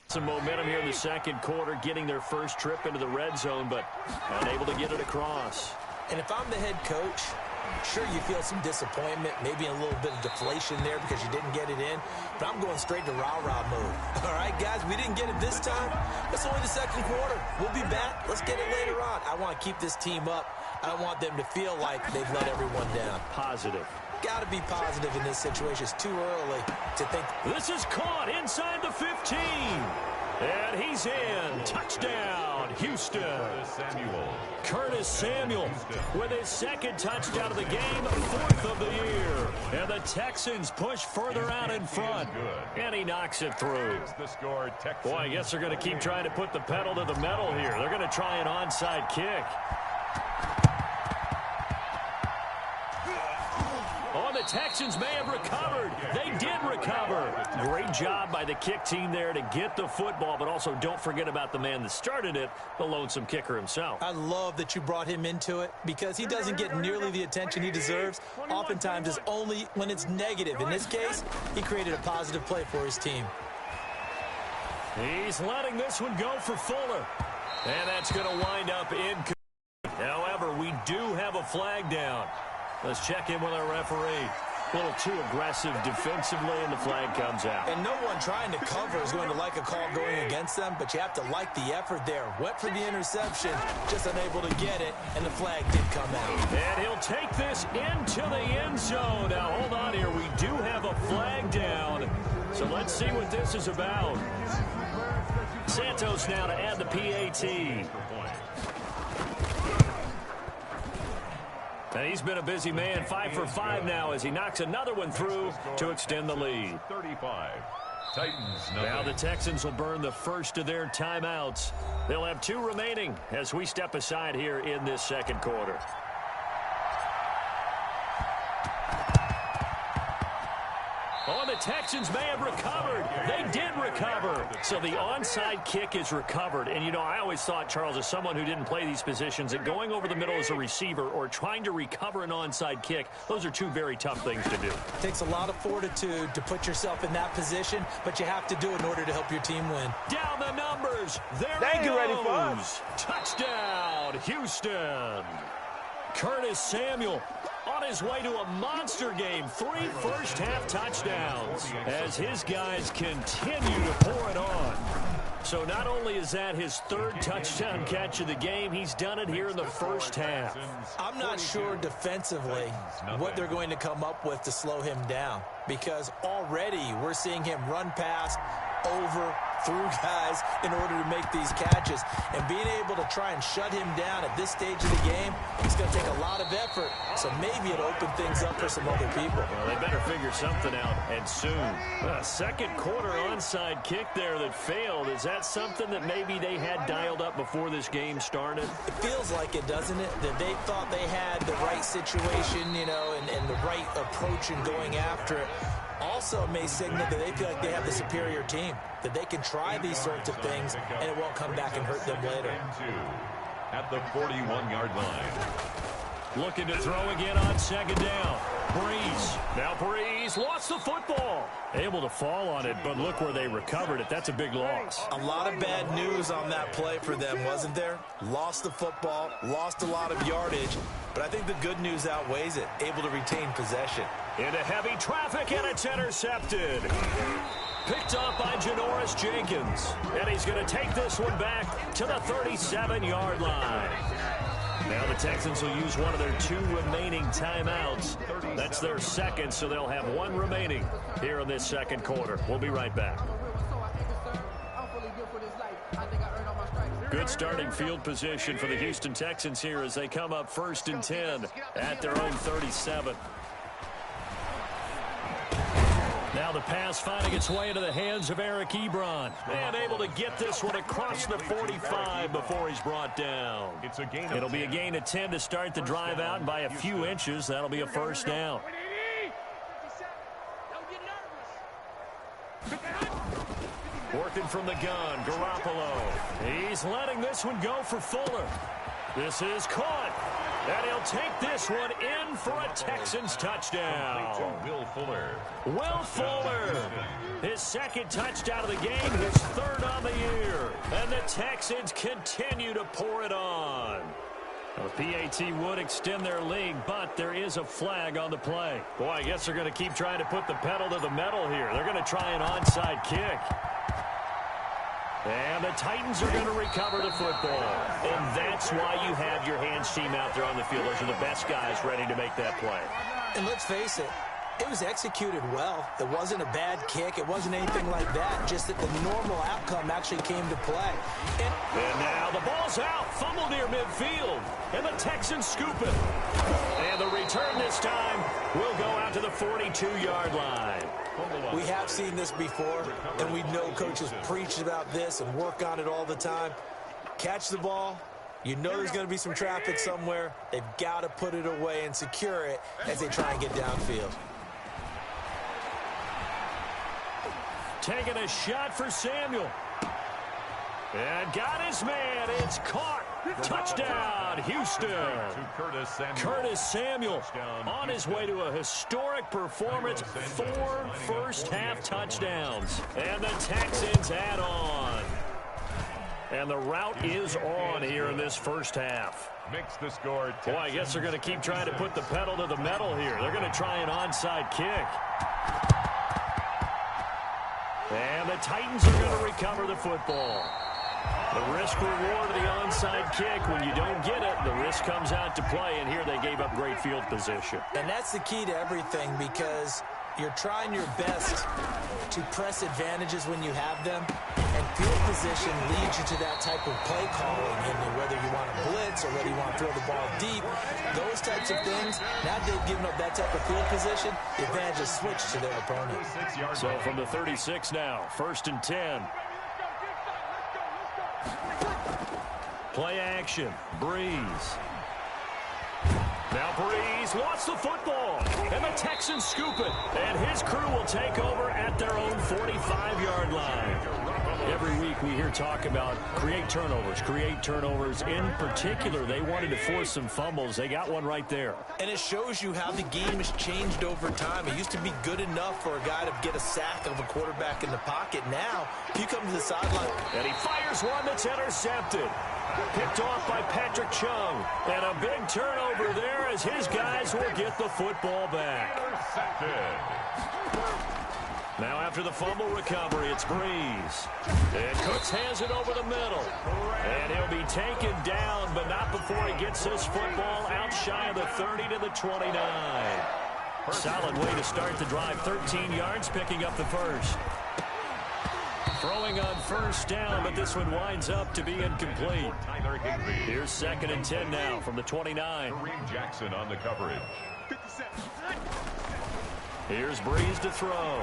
Some momentum here in the second quarter, getting their first trip into the red zone, but unable to get it across. And if I'm the head coach, sure, you feel some disappointment, maybe a little bit of deflation there because you didn't get it in, but I'm going straight to rah-rah mode. All right, guys, we didn't get it this time. It's only the second quarter. We'll be back. Let's get it later on. I want to keep this team up. I don't want them to feel like they've let everyone down. Positive. Got to be positive in this situation. It's too early to think. This is caught inside the 15. And he's in. Touchdown, Houston. Curtis Samuel with his 2nd touchdown of the game, 4th of the year. And the Texans push further out in front. And he knocks it through. Boy, I guess they're going to keep trying to put the pedal to the metal here. They're going to try an onside kick. Oh, the Texans may have recovered. They did recover. Great job by the kick team there to get the football, but also don't forget about the man that started it, the lonesome kicker himself. I love that you brought him into it because he doesn't get nearly the attention he deserves. Oftentimes it's only when it's negative. In this case, he created a positive play for his team. He's letting this one go for Fuller. And that's going to wind up in. However, we do have a flag down. Let's check in with our referee. A little too aggressive defensively, and the flag comes out. And no one trying to cover is going to like a call going against them, but you have to like the effort there. Went for the interception, just unable to get it, and the flag did come out. And he'll take this into the end zone. Now, hold on here. We do have a flag down, so let's see what this is about. Santos now to add the PAT. And he's been a busy man, 5 for 5 now as he knocks another one through to extend the lead. 35. Titans. Now the Texans will burn the first of their timeouts. They'll have 2 remaining as we step aside here in this second quarter. Oh, the Texans may have recovered. They did recover. So the onside kick is recovered. And, you know, I always thought, Charles, as someone who didn't play these positions, that going over the middle as a receiver or trying to recover an onside kick, those are 2 very tough things to do. It takes a lot of fortitude to put yourself in that position, but you have to do it in order to help your team win. Down the numbers. There he goes. Ready for us. Touchdown, Houston. Curtis Samuel on his way to a monster game. 3 first-half touchdowns as his guys continue to pour it on. So not only is that his 3rd touchdown catch of the game, he's done it here in the first half. I'm not sure defensively what they're going to come up with to slow him down, because already we're seeing him run past, over, through guys in order to make these catches. And being able to try and shut him down at this stage of the game, it's going to take a lot of effort. So maybe it'll open things up for some other people. Well, they better figure something out, and soon. Second quarter onside kick there that failed. Is that something that maybe they had dialed up before this game started? It feels like it, doesn't it? That they thought they had the right situation, you know, and the right approach in going after it. Also may signal that they feel like they have the superior team, that they can try these sorts of things and it won't come back and hurt them later. At the 41-yard line. Looking to throw again on second down. Breeze. Now Breeze lost the football. Able to fall on it, but look where they recovered it. That's a big loss. A lot of bad news on that play for them, wasn't there? Lost the football, lost a lot of yardage, but I think the good news outweighs it. Able to retain possession. Into heavy traffic, and it's intercepted. Picked off by Janoris Jenkins. And he's going to take this one back to the 37-yard line. Now the Texans will use one of their 2 remaining timeouts. That's their second, so they'll have 1 remaining here in this second quarter. We'll be right back. Good starting field position for the Houston Texans here as they come up 1st and 10 at their own 37. Now the pass finding its way into the hands of Eric Ebron. And able to get this one across the 45 before he's brought down. It'll be a gain of 10 to start the drive out, and by a few inches, that'll be a first down. Working from the gun, Garoppolo. He's letting this one go for Fuller. This is caught. And he'll take this one in for a Texans touchdown. Will Fuller. His second touchdown of the game, his 3rd on the year. And the Texans continue to pour it on. The PAT would extend their lead, but there is a flag on the play. Boy, I guess they're going to keep trying to put the pedal to the metal here. They're going to try an onside kick. And the Titans are going to recover the football. And that's why you have your hands team out there on the field. Those are the best guys ready to make that play. And let's face it, it was executed well. It wasn't a bad kick. It wasn't anything like that. Just that the normal outcome actually came to play. And now the ball's out. Fumble near midfield. And the Texans scoop it. And the return this time will go out to the 42-yard line. We have seen this before, and we know coaches preach about this and work on it all the time. Catch the ball. You know there's going to be some traffic somewhere. They've got to put it away and secure it as they try and get downfield. Taking a shot for Samuel. And got his man. It's caught. Touchdown, Houston. Curtis Samuel on his way to a historic performance. 4 first-half touchdowns. And the Texans add on. And the route is on here in this first half. Makes the score. Boy, I guess they're going to keep trying to put the pedal to the metal here. They're going to try an onside kick. And the Titans are going to recover the football. The risk-reward of the onside kick, when you don't get it, the risk comes out to play, and here they gave up great field position. And that's the key to everything, because you're trying your best to press advantages when you have them, and field position leads you to that type of play calling, and whether you want to blitz or whether you want to throw the ball deep, those types of things. Now they've given up that type of field position, the advantage is switched to their opponent. So from the 36 now, 1st and 10. Play action. Breeze. Now Breeze lost the football. And the Texans scoop it. And his crew will take over at their own 45-yard line. Every week we hear talk about create turnovers. In particular, they wanted to force some fumbles. They got one right there. And it shows you how the game has changed over time. It used to be good enough for a guy to get a sack of a quarterback in the pocket. Now, if you come to the sideline. And he fires one that's intercepted. Picked off by Patrick Chung. And a big turnover there as his guys will get the football back. Now after the fumble recovery, it's Breeze. And Cooks has it over the middle. And he'll be taken down, but not before he gets this football out shy of the 30 to the 29. Solid way to start the drive. 13 yards, picking up the first. Throwing on first down, but this one winds up to be incomplete. Here's 2nd and 10 now from the 29. Kareem Jackson on the coverage. Here's Breeze to throw.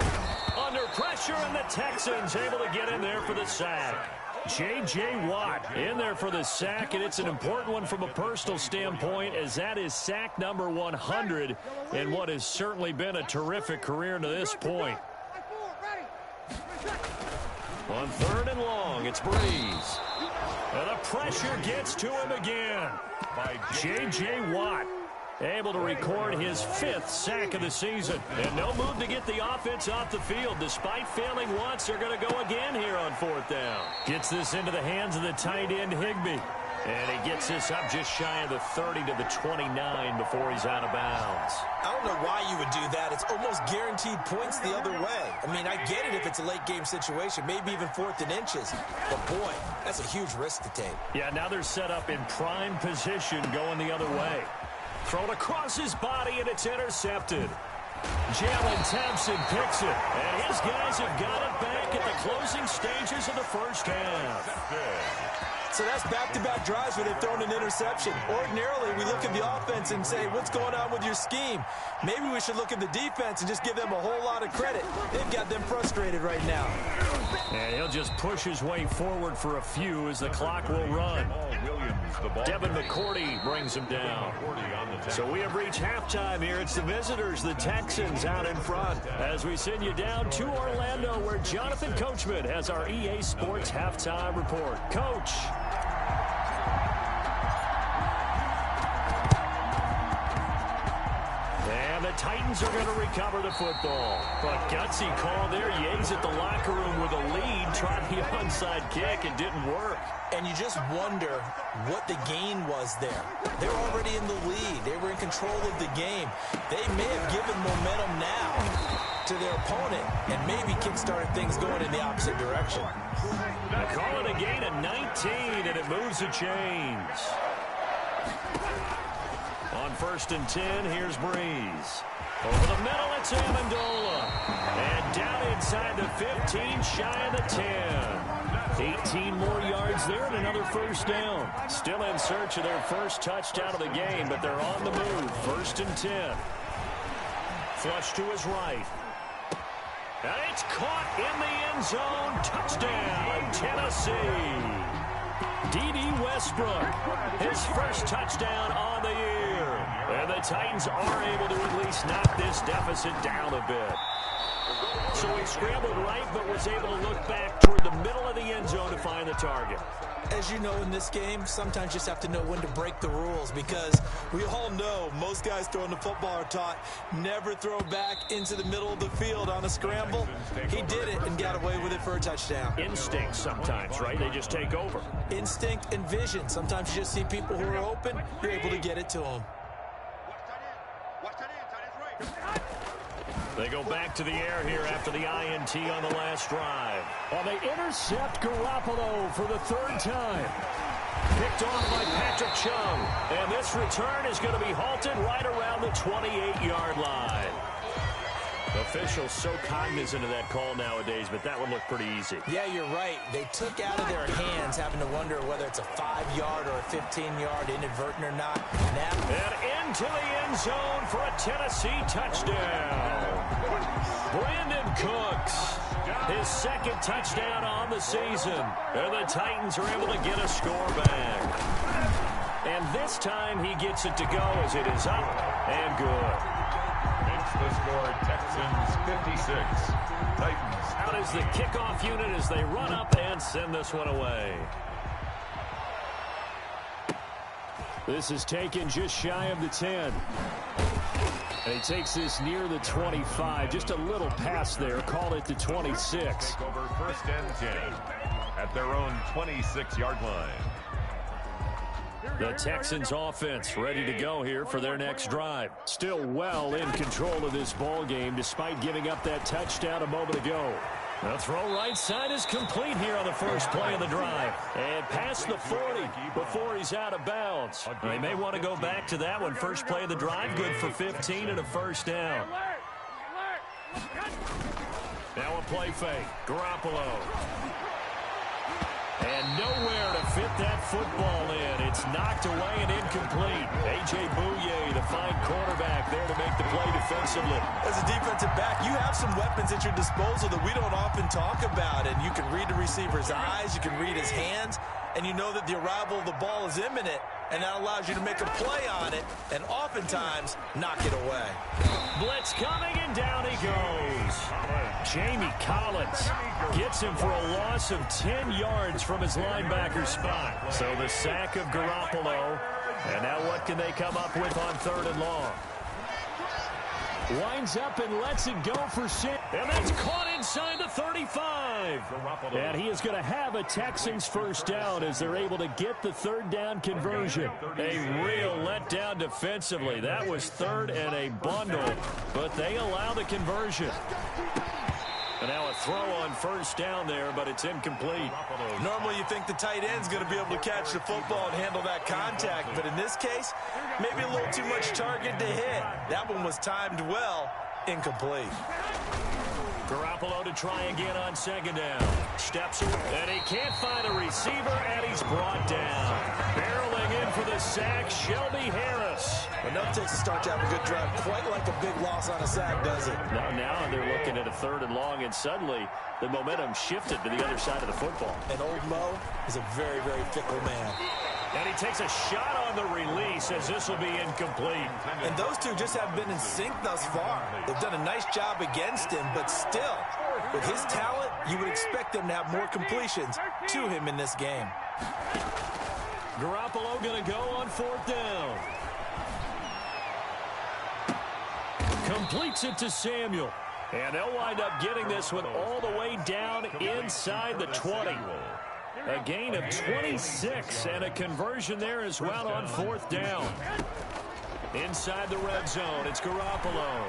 Under pressure, and the Texans able to get in there for the sack. J.J. Watt in there for the sack, and it's an important one from a personal standpoint, as that is sack number 100 in what has certainly been a terrific career to this point. On 3rd and long, it's Breeze. And the pressure gets to him again. By J.J. Watt. Able to record his 5th sack of the season. And no move to get the offense off the field. Despite failing once, they're going to go again here on 4th down. Gets this into the hands of the tight end, Higbee. And he gets this up just shy of the 30 to the 29 before he's out of bounds. I don't know why you would do that. It's almost guaranteed points the other way. I mean, I get it if it's a late game situation, maybe even 4th and inches. But, boy, that's a huge risk to take. Yeah, now they're set up in prime position going the other way. Thrown across his body, and it's intercepted. Jalen Thompson picks it, and his guys have got it back at the closing stages of the first half. So that's back-to-back drives where they've thrown an interception. Ordinarily, we look at the offense and say, what's going on with your scheme? Maybe we should look at the defense and just give them a whole lot of credit. They've got them frustrated right now. And he'll just push his way forward for a few as the clock will run. Devin McCourty brings him down. So we have reached halftime here. It's the visitors, the Texans, out in front. As we send you down to Orlando, where Jonathan Coachman has our EA Sports halftime report. Coach. And the Titans are going to recover the football. But gutsy call there. Yates at the locker room with a lead. Tried the onside kick. It didn't work. And you just wonder what the gain was there. They're already in the lead. They were in control of the game. They may have given momentum now to their opponent and maybe kick-started things going in the opposite direction. Now call it a gain of 19, and it moves the chains. On 1st and 10, here's Breeze. Over the middle, it's Amendola. And down inside the 15, shy of the 10. 18 more yards there and another first down. Still in search of their first touchdown of the game, but they're on the move. 1st and 10. Flush to his right. And it's caught in the end zone. Touchdown, Tennessee. D.D. Westbrook, his first touchdown on the year. And the Titans are able to at least knock this deficit down a bit. So he scrambled right, but was able to look back toward the middle of the end zone to find the target. As you know, in this game, sometimes you just have to know when to break the rules, because we all know most guys throwing the football are taught never throw back into the middle of the field on a scramble. He did it and got away with it for a touchdown. Instinct sometimes, right? They just take over. Instinct and vision. Sometimes you just see people who are open, you're able to get it to them. They go back to the air here after the INT on the last drive. Well, they intercept Garoppolo for the 3rd time. Picked off by Patrick Chung. And this return is going to be halted right around the 28-yard line. Officials so cognizant of that call nowadays, but that one looked pretty easy. Yeah, you're right. They took out of their hands, having to wonder whether it's a 5-yard or a 15-yard, inadvertent or not. Now, and into the end zone for a Tennessee touchdown. Brandon Cooks, his 2nd touchdown on the season. And the Titans are able to get a score back. And this time he gets it to go as it is up and good. The score, Texans 56, Titans. Out is the kickoff unit as they run up and send this one away. This is taken just shy of the 10. And he takes this near the 25. Just a little pass there. Called it the 26. Take over 1st and 10 at their own 26-yard line. The Texans offense ready to go here for their next drive. Still well in control of this ball game despite giving up that touchdown a moment ago. The throw right side is complete here on the first play of the drive. And past the 40 before he's out of bounds. They may want to go back to that one. First play of the drive, good for 15 and a first down. Now a play fake. Garoppolo. And nowhere to fit that football in. It's knocked away and incomplete. A.J. Bouye, the fine quarterback, there to make the play defensively. As a defensive back, you have some weapons at your disposal that we don't often talk about. And you can read the receiver's eyes, you can read his hands, and you know that the arrival of the ball is imminent. And that allows you to make a play on it and oftentimes knock it away. Blitz coming, and down he goes. Jamie Collins gets him for a loss of 10 yards from his linebacker spot. So the sack of Garoppolo And now what can they come up with on 3rd and long? Winds up and lets it go for 6. And that's caught inside the 35. And he is going to have a Texans first down as they're able to get the 3rd down conversion. A real letdown defensively. That was 3rd and a bundle, but they allow the conversion. And now a throw on 1st down there, but it's incomplete. Normally you think the tight end's going to be able to catch the football and handle that contact, but in this case, maybe a little too much target to hit. That one was timed well, incomplete. Garoppolo to try again on 2nd down. Steps away, and he can't find a receiver, and he's brought down. Barreling in for the sack, Shelby Harris. Enough takes to start to have a good drive. Quite like a big loss on a sack, does it? Now they're looking at a 3rd and long, and suddenly the momentum shifted to the other side of the football. And old Mo is a very, very fickle man. And he takes a shot on the release as this will be incomplete. And those two just haven't been in sync thus far. They've done a nice job against him, but still, with his talent, you would expect them to have more completions to him in this game. Garoppolo going to go on 4th down. Completes it to Samuel. And they'll wind up getting this one all the way down inside the 20. A gain of 26 and a conversion there as well on 4th down. Inside the red zone, it's Garoppolo.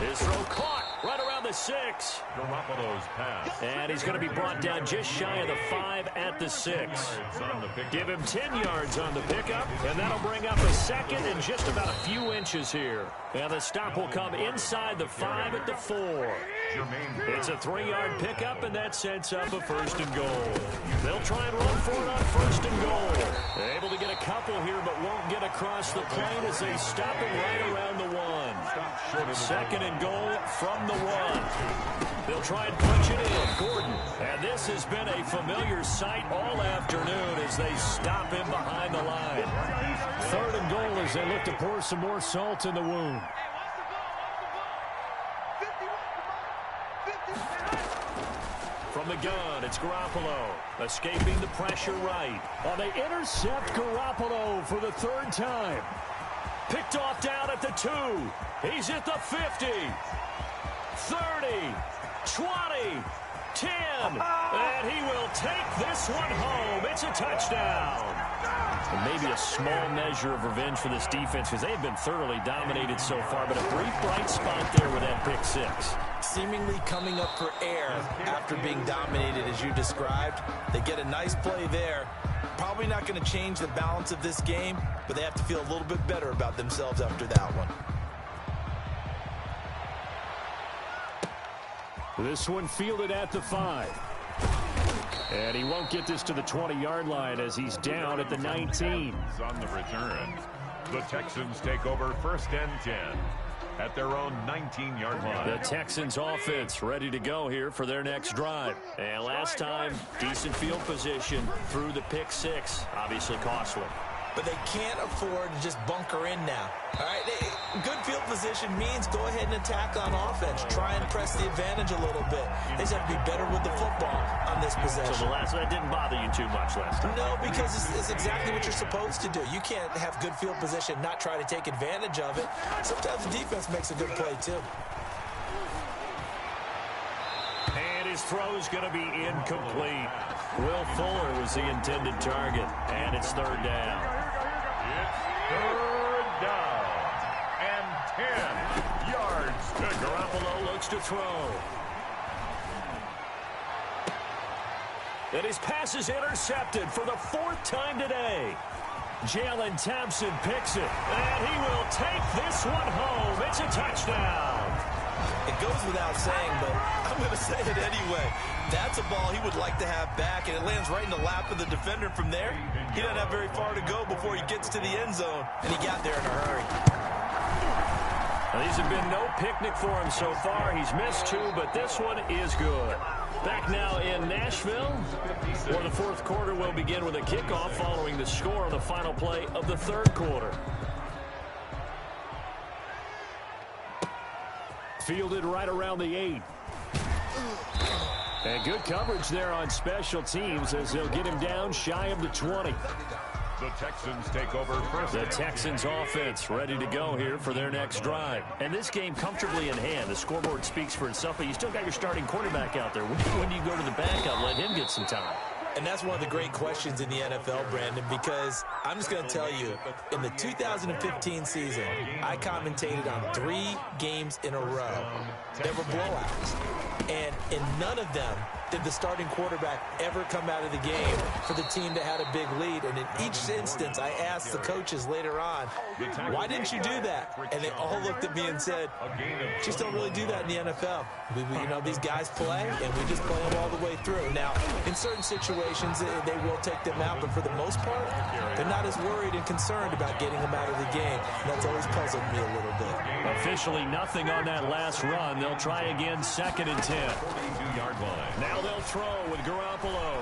His throw caught right around the 6. Garoppolo's pass. And he's going to be brought down just shy of the 5 at the 6. Give him 10 yards on the pickup, and that'll bring up a 2nd and just about a few inches here. And the stop will come inside the 5 at the 4. It's a 3-yard pickup, and that sets up a 1st and goal. They'll try and run for it on 1st and goal. They're able to get a couple here, but won't get across the plane as they stop him right around the 1. 2nd and goal from the 1. They'll try and punch it in. Gordon. And this has been a familiar sight all afternoon as they stop him behind the line. 3rd and goal as they look to pour some more salt in the wound. From the gun, it's Garoppolo. Escaping the pressure right. They intercept Garoppolo for the 3rd time. Picked off down at the 2. He's at the 50. 30. 20. 10. And he will take this one home. It's a touchdown. And maybe a small measure of revenge for this defense because they've been thoroughly dominated so far, but a brief bright spot there with that pick 6. Seemingly coming up for air after being dominated as you described. They get a nice play there. Probably not going to change the balance of this game, but they have to feel a little bit better about themselves after that one. This one fielded at the 5. And he won't get this to the 20-yard line as he's down at the 19. On the return, the Texans take over 1st and 10 at their own 19-yard line. The Texans offense ready to go here for their next drive. And last time, decent field position through the pick 6. Obviously costly. But they can't afford to just bunker in now. All right, good field position means go ahead and attack on offense. Try and press the advantage a little bit. They just have to be better with the football on this possession. So that didn't bother you too much last time? No, because it's exactly what you're supposed to do. You can't have good field position, not try to take advantage of it. Sometimes the defense makes a good play, too. And his throw is going to be incomplete. Will Fuller was the intended target, and it's 3rd down. It's 3rd down and 10 yards. Garoppolo looks to throw. And his pass is intercepted for the 4th time today. Jalen Thompson picks it, and he will take this one home. It's a touchdown. It goes without saying, but I'm going to say it anyway. That's a ball he would like to have back, and it lands right in the lap of the defender from there. He doesn't have very far to go before he gets to the end zone, and he got there in a hurry. Now, these have been no picnic for him so far. He's missed 2, but this one is good. Back now in Nashville, where the 4th quarter will begin with a kickoff following the score on the final play of the 3rd quarter. Fielded right around the 8. And good coverage there on special teams as they'll get him down shy of the 20. The Texans take over first. The Texans offense ready to go here for their next drive. And this game comfortably in hand. The scoreboard speaks for itself, but you still got your starting quarterback out there. When do you go to the backup, let him get some time? And that's one of the great questions in the NFL, Brandon, because I'm just going to tell you, in the 2015 season, I commentated on 3 games in a row that were blowouts. And in none of them did the starting quarterback ever come out of the game for the team that had a big lead. And in each instance, I asked the coaches later on, why didn't you do that? And they all looked at me and said, just don't really do that in the NFL. These guys play, and we just play them all the way through. Now, in certain situations, they will take them out, but for the most part, they're not as worried and concerned about getting them out of the game. And that's always puzzled me a little bit. Officially nothing on that last run. They'll try again, 2nd and 10. 42-yard line. Now they'll throw with Garoppolo.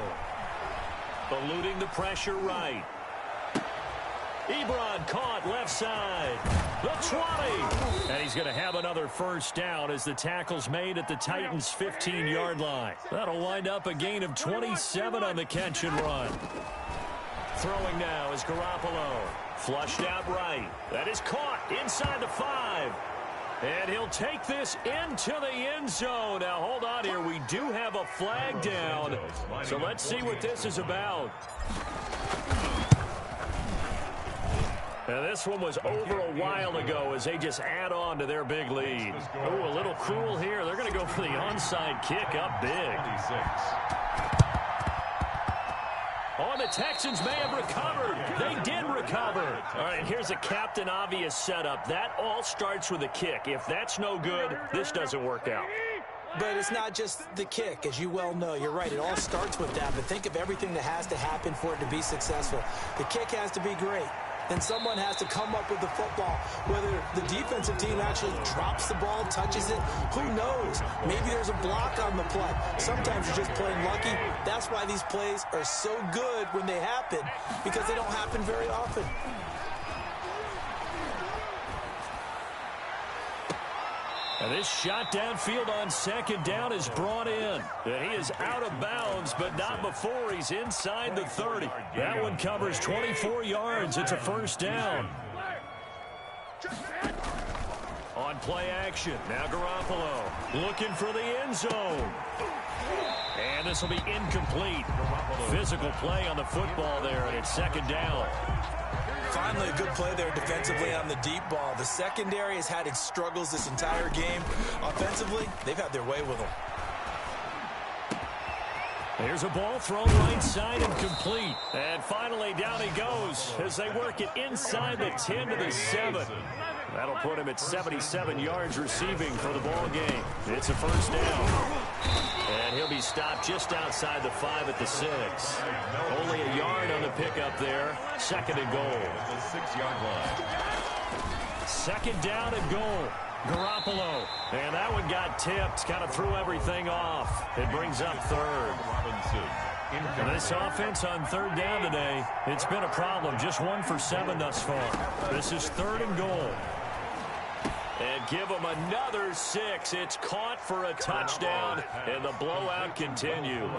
Eluding the pressure right. Ebron caught left side. The 20. And he's going to have another first down as the tackle's made at the Titans' 15-yard line. That'll wind up a gain of 27 on the catch and run. Throwing now is Garoppolo. Flushed out right. That is caught inside the 5. And he'll take this into the end zone. Now, hold on here. We do have a flag down. So let's see what this is about. Now, this one was over a while ago as they just add on to their big lead. Oh, a little cruel here. They're going to go for the onside kick up big. Oh, the Texans may have recovered. They did recover. All right, here's a Captain Obvious setup. That all starts with a kick. If that's no good, this doesn't work out. But it's not just the kick, as you well know. You're right, it all starts with that. But think of everything that has to happen for it to be successful. The kick has to be great. Then someone has to come up with the football. Whether the defensive team actually drops the ball, touches it, who knows? Maybe there's a block on the play. Sometimes you're just plain lucky. That's why these plays are so good when they happen, because they don't happen very often. And this shot downfield on 2nd down is brought in. And he is out of bounds, but not before he's inside the 30. That one covers 24 yards. It's a first down. On play action, now Garoppolo looking for the end zone. And this will be incomplete. Physical play on the football there, and it's 2nd down. Finally, a good play there defensively on the deep ball. The secondary has had its struggles this entire game. Offensively, they've had their way with them. Here's a ball thrown right side and complete. And finally, down he goes as they work it inside the 10 to the 7. That'll put him at 77 yards receiving for the ball game. It's a first down. And he'll be stopped just outside the 5 at the 6. Only a yard on the pickup there. 2nd and goal. The 6-yard line. 2nd down and goal. Garoppolo. And that one got tipped. Kind of threw everything off. It brings up 3rd. And this offense on 3rd down today, it's been a problem. Just 1 for 7 thus far. This is 3rd and goal. And give them another 6. It's caught for a touchdown, and the blowout continues.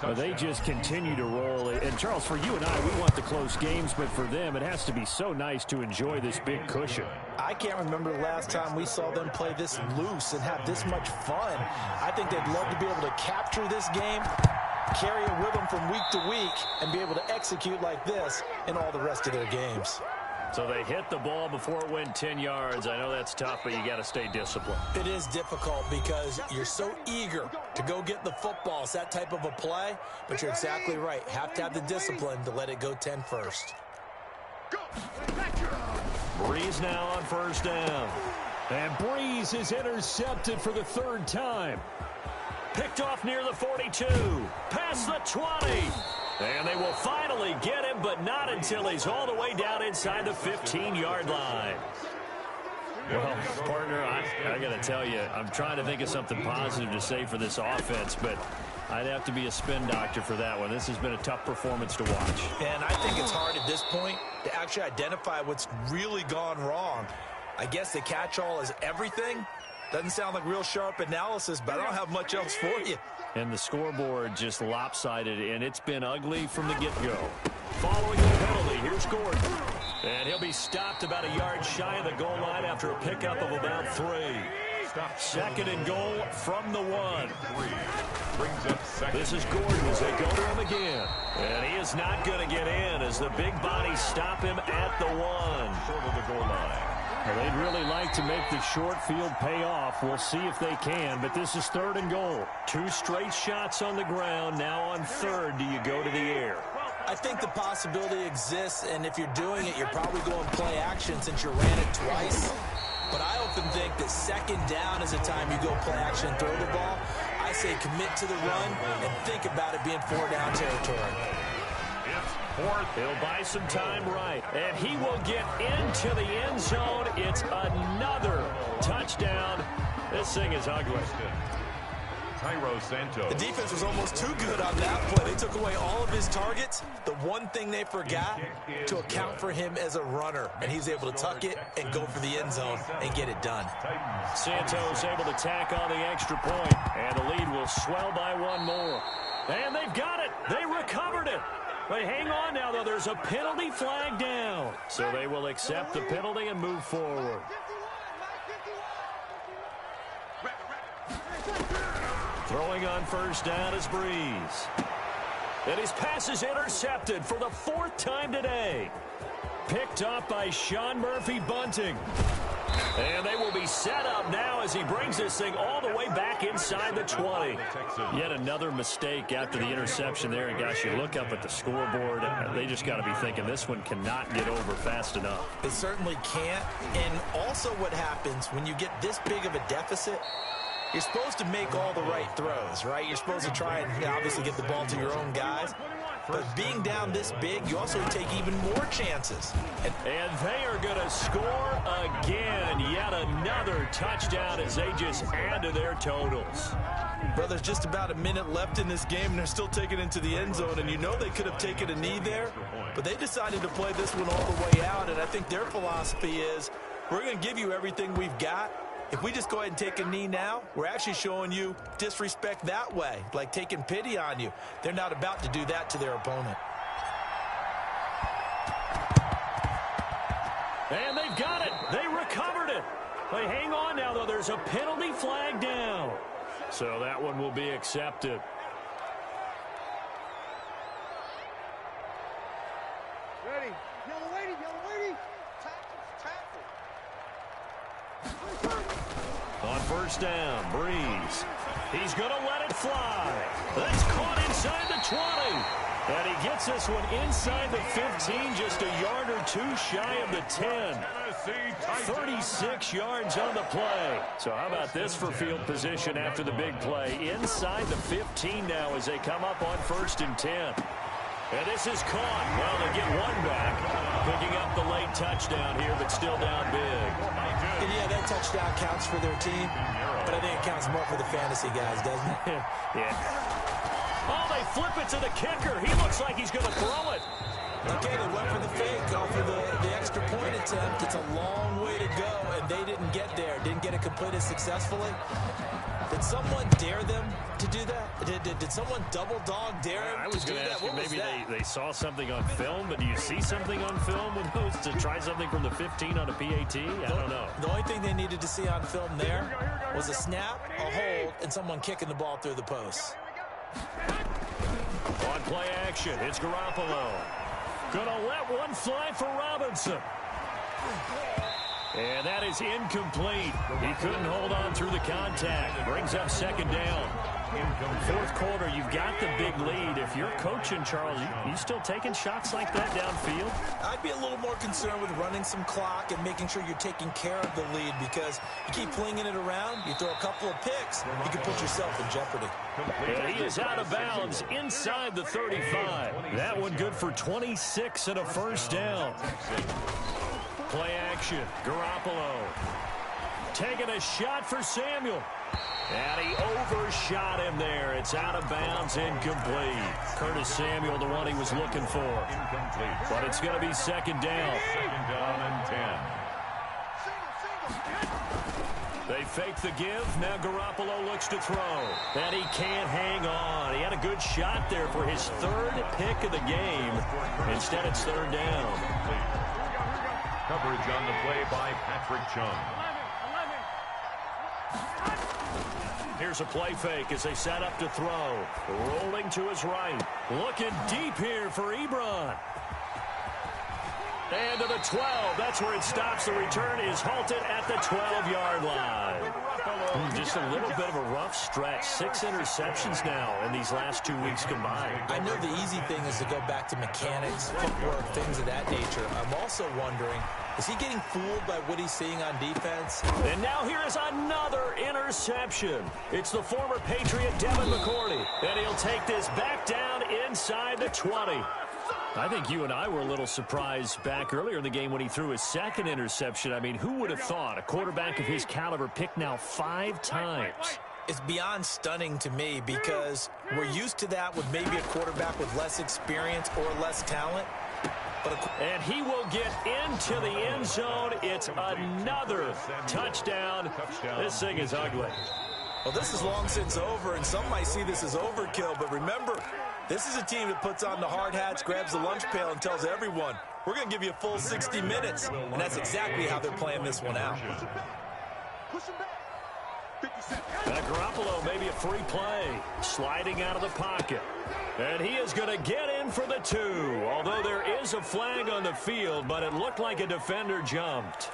Well, they just continue to roll. And, Charles, for you and I, we want the close games, but for them, it has to be so nice to enjoy this big cushion. I can't remember the last time we saw them play this loose and have this much fun. I think they'd love to be able to capture this game, carry it with them from week to week, and be able to execute like this in all the rest of their games. So they hit the ball before it went 10 yards. I know that's tough, but you got to stay disciplined. It is difficult because you're so eager to go get the football. It's that type of a play, but you're exactly right. Have to have the discipline to let it go 10 first. Breeze now on first down. And Breeze is intercepted for the 3rd time. Picked off near the 42. Past the 20. And they will finally get him, but not until he's all the way down inside the 15-yard line. Well, partner, I got to tell you, I'm trying to think of something positive to say for this offense, but I'd have to be a spin doctor for that one. This has been a tough performance to watch. And I think it's hard at this point to actually identify what's really gone wrong. I guess the catch-all is everything. Doesn't sound like real sharp analysis, but I don't have much else for you. And the scoreboard just lopsided, and it's been ugly from the get-go. Following the penalty, here's Gordon. And he'll be stopped about a yard shy of the goal line after a pickup of about 3. Second and goal from the 1. This is Gordon as they go to him again. And he is not going to get in as the big bodies stop him at the 1. Short of the goal line. Well, they'd really like to make the short field pay off. We'll see if they can, but this is 3rd and goal. 2 straight shots on the ground. Now on 3rd, do you go to the air? I think the possibility exists, and if you're doing it, you're probably going play action since you ran it twice. But I often think that 2nd down is a time you go play action and throw the ball. I say commit to the run and think about it being 4-down territory. He'll buy some time right, and he will get into the end zone. It's another touchdown. This thing is ugly. The defense was almost too good on that play. They took away all of his targets. The one thing they forgot, to account for him as a runner, and he's able to tuck it and go for the end zone and get it done. Santos able to tack on the extra point, and the lead will swell by 1 more. And they've got it. They recovered it. But hang on now, though. There's a penalty flag down. So they will accept the penalty and move forward. Throwing on 1st down is Breeze. And his pass is intercepted for the 4th time today. Picked up by Sean Murphy-Bunting. And they will be set up now as he brings this thing all the way back inside the 20. Yet another mistake after the interception there. And gosh, you look up at the scoreboard, they just got to be thinking this one cannot get over fast enough. It certainly can't. And also what happens when you get this big of a deficit, you're supposed to make all the right throws, right? You're supposed to try and obviously get the ball to your own guys. But being down this big, you also take even more chances. And they are going to score again. Yet another touchdown as they just add to their totals. Well, there's just about a minute left in this game, and they're still taking it into the end zone. And you know they could have taken a knee there, but they decided to play this one all the way out. And I think their philosophy is, we're going to give you everything we've got. If we just go ahead and take a knee now, we're actually showing you disrespect that way, like taking pity on you. They're not about to do that to their opponent. And they've got it. They recovered it. But hang on now, though. There's a penalty flag down. So that one will be accepted. Ready. Yellow lady, On 1st down, Breeze. He's going to let it fly. That's caught inside the 20. And he gets this one inside the 15, just a yard or 2 shy of the 10. 36 yards on the play. So how about this for field position after the big play? Inside the 15 now as they come up on 1st and 10. And this is caught. Well, they get one back. Picking up the late touchdown here, but still down big. And yeah, that touchdown counts for their team, but I think it counts more for the fantasy guys, doesn't it? Yeah. Oh, they flip it to the kicker. He looks like he's going to throw it. Okay, they went for the fake off of the extra point attempt. It's a long way to go, and they didn't get there. Didn't get it completed successfully. Did someone dare them to do that? Did someone double dog dare him I was to do going to that? ask you, What was maybe that? they saw something on film, but do you see something on film with those to try something from the 15 on a PAT? I don't know. The only thing they needed to see on film there was a snap, a hold, and someone kicking the ball through the posts. On play action, it's Garoppolo. Gonna let one fly for Robinson. And that is incomplete. He couldn't hold on through the contact. Brings up 2nd down. 4th quarter, you've got the big lead. If you're coaching, Charles, you still taking shots like that downfield? I'd be a little more concerned with running some clock and making sure you're taking care of the lead, because you keep flinging it around, you throw a couple of picks, you can put yourself in jeopardy. And he is out of bounds inside the 35. That one good for 26 and a 1st down. Play action. Garoppolo taking a shot for Samuel. And he overshot him there. It's out of bounds, incomplete. Curtis Samuel, the one he was looking for. Incomplete. But it's going to be 2nd down. 2nd down and 10. They fake the give. Now Garoppolo looks to throw. And he can't hang on. He had a good shot there for his third pick of the game. Instead, it's third down. Coverage on the play by Patrick Chung. Here's a play fake as they set up to throw. Rolling to his right. Looking deep here for Ebron. And to the 12. That's where it stops. The return is halted at the 12-yard line. Just a little bit of a rough stretch. 6 interceptions now in these last 2 weeks combined. I know the easy thing is to go back to mechanics, footwork, things of that nature. I'm also wondering, is he getting fooled by what he's seeing on defense? And now here is another interception. It's the former Patriot Devin McCourty. And he'll take this back down inside the 20. I think you and I were a little surprised back earlier in the game when he threw his second interception. I mean, who would have thought a quarterback of his caliber picked now 5 times? It's beyond stunning to me because we're used to that with maybe a quarterback with less experience or less talent. And he will get into the end zone. It's another touchdown. This thing is ugly. Well, this is long since over, and some might see this as overkill. But remember, this is a team that puts on the hard hats, grabs the lunch pail, and tells everyone, we're going to give you a full 60 minutes. And that's exactly how they're playing this one out. Garoppolo, maybe a free play. Sliding out of the pocket. And he is going to get in for the 2. Although there is a flag on the field, but it looked like a defender jumped.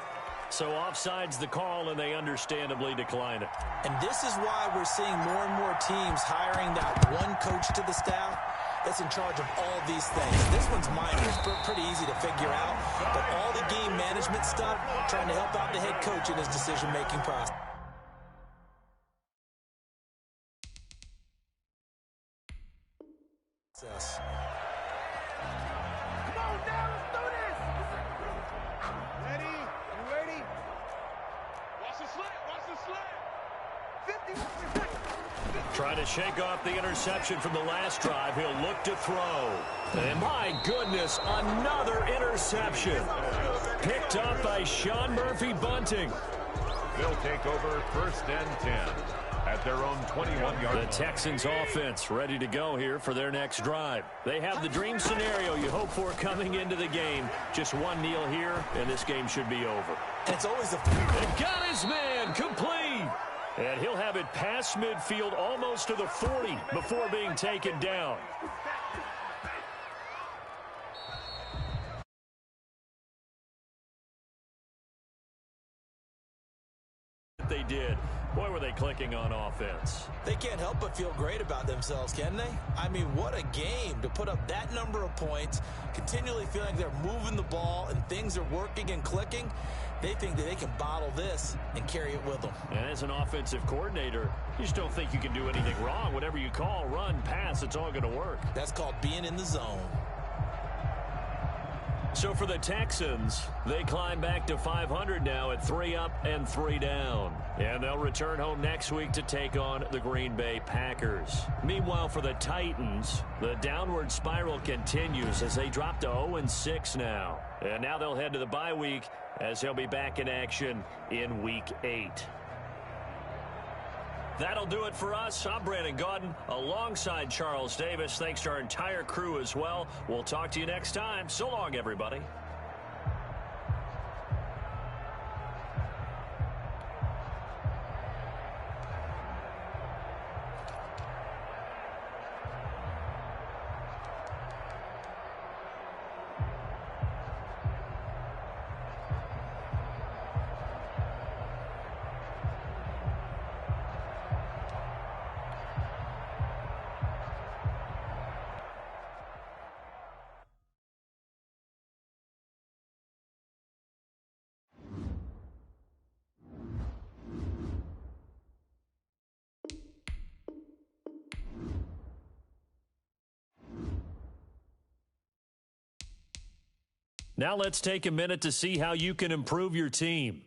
So offside's the call, and they understandably decline it. And this is why we're seeing more and more teams hiring that one coach to the staff that's in charge of all these things. This one's minor. It's pretty easy to figure out. But all the game management stuff, trying to help out the head coach in his decision-making process. Come on, now, let's do this. Ready? You ready? Watch the slant. Watch the slant. 50. Trying to shake off the interception from the last drive. He'll look to throw. And my goodness, another interception. Picked up by Sean Murphy-Bunting. They'll take over 1st and 10 at their own 21-yard line. The Texans offense ready to go here for their next drive. They have the dream scenario you hope for coming into the game. Just one kneel here, and this game should be over. And it's always And got his man complete. And he'll have it past midfield almost to the 40 before being taken down. They did. Boy, were they clicking on offense. They can't help but feel great about themselves, can they? I mean, what a game to put up that number of points, continually feeling they're moving the ball and things are working and clicking. They think that they can bottle this and carry it with them. And as an offensive coordinator, you just don't think you can do anything wrong. Whatever you call, run, pass, it's all going to work. That's called being in the zone. So for the Texans, they climb back to 500 now at 3 up and 3 down. And they'll return home next week to take on the Green Bay Packers. Meanwhile, for the Titans, the downward spiral continues as they drop to 0-6 now. And now they'll head to the bye week as they'll be back in action in Week 8. That'll do it for us. I'm Brandon Gaudin alongside Charles Davis. Thanks to our entire crew as well. We'll talk to you next time. So long, everybody. Now let's take a minute to see how you can improve your team.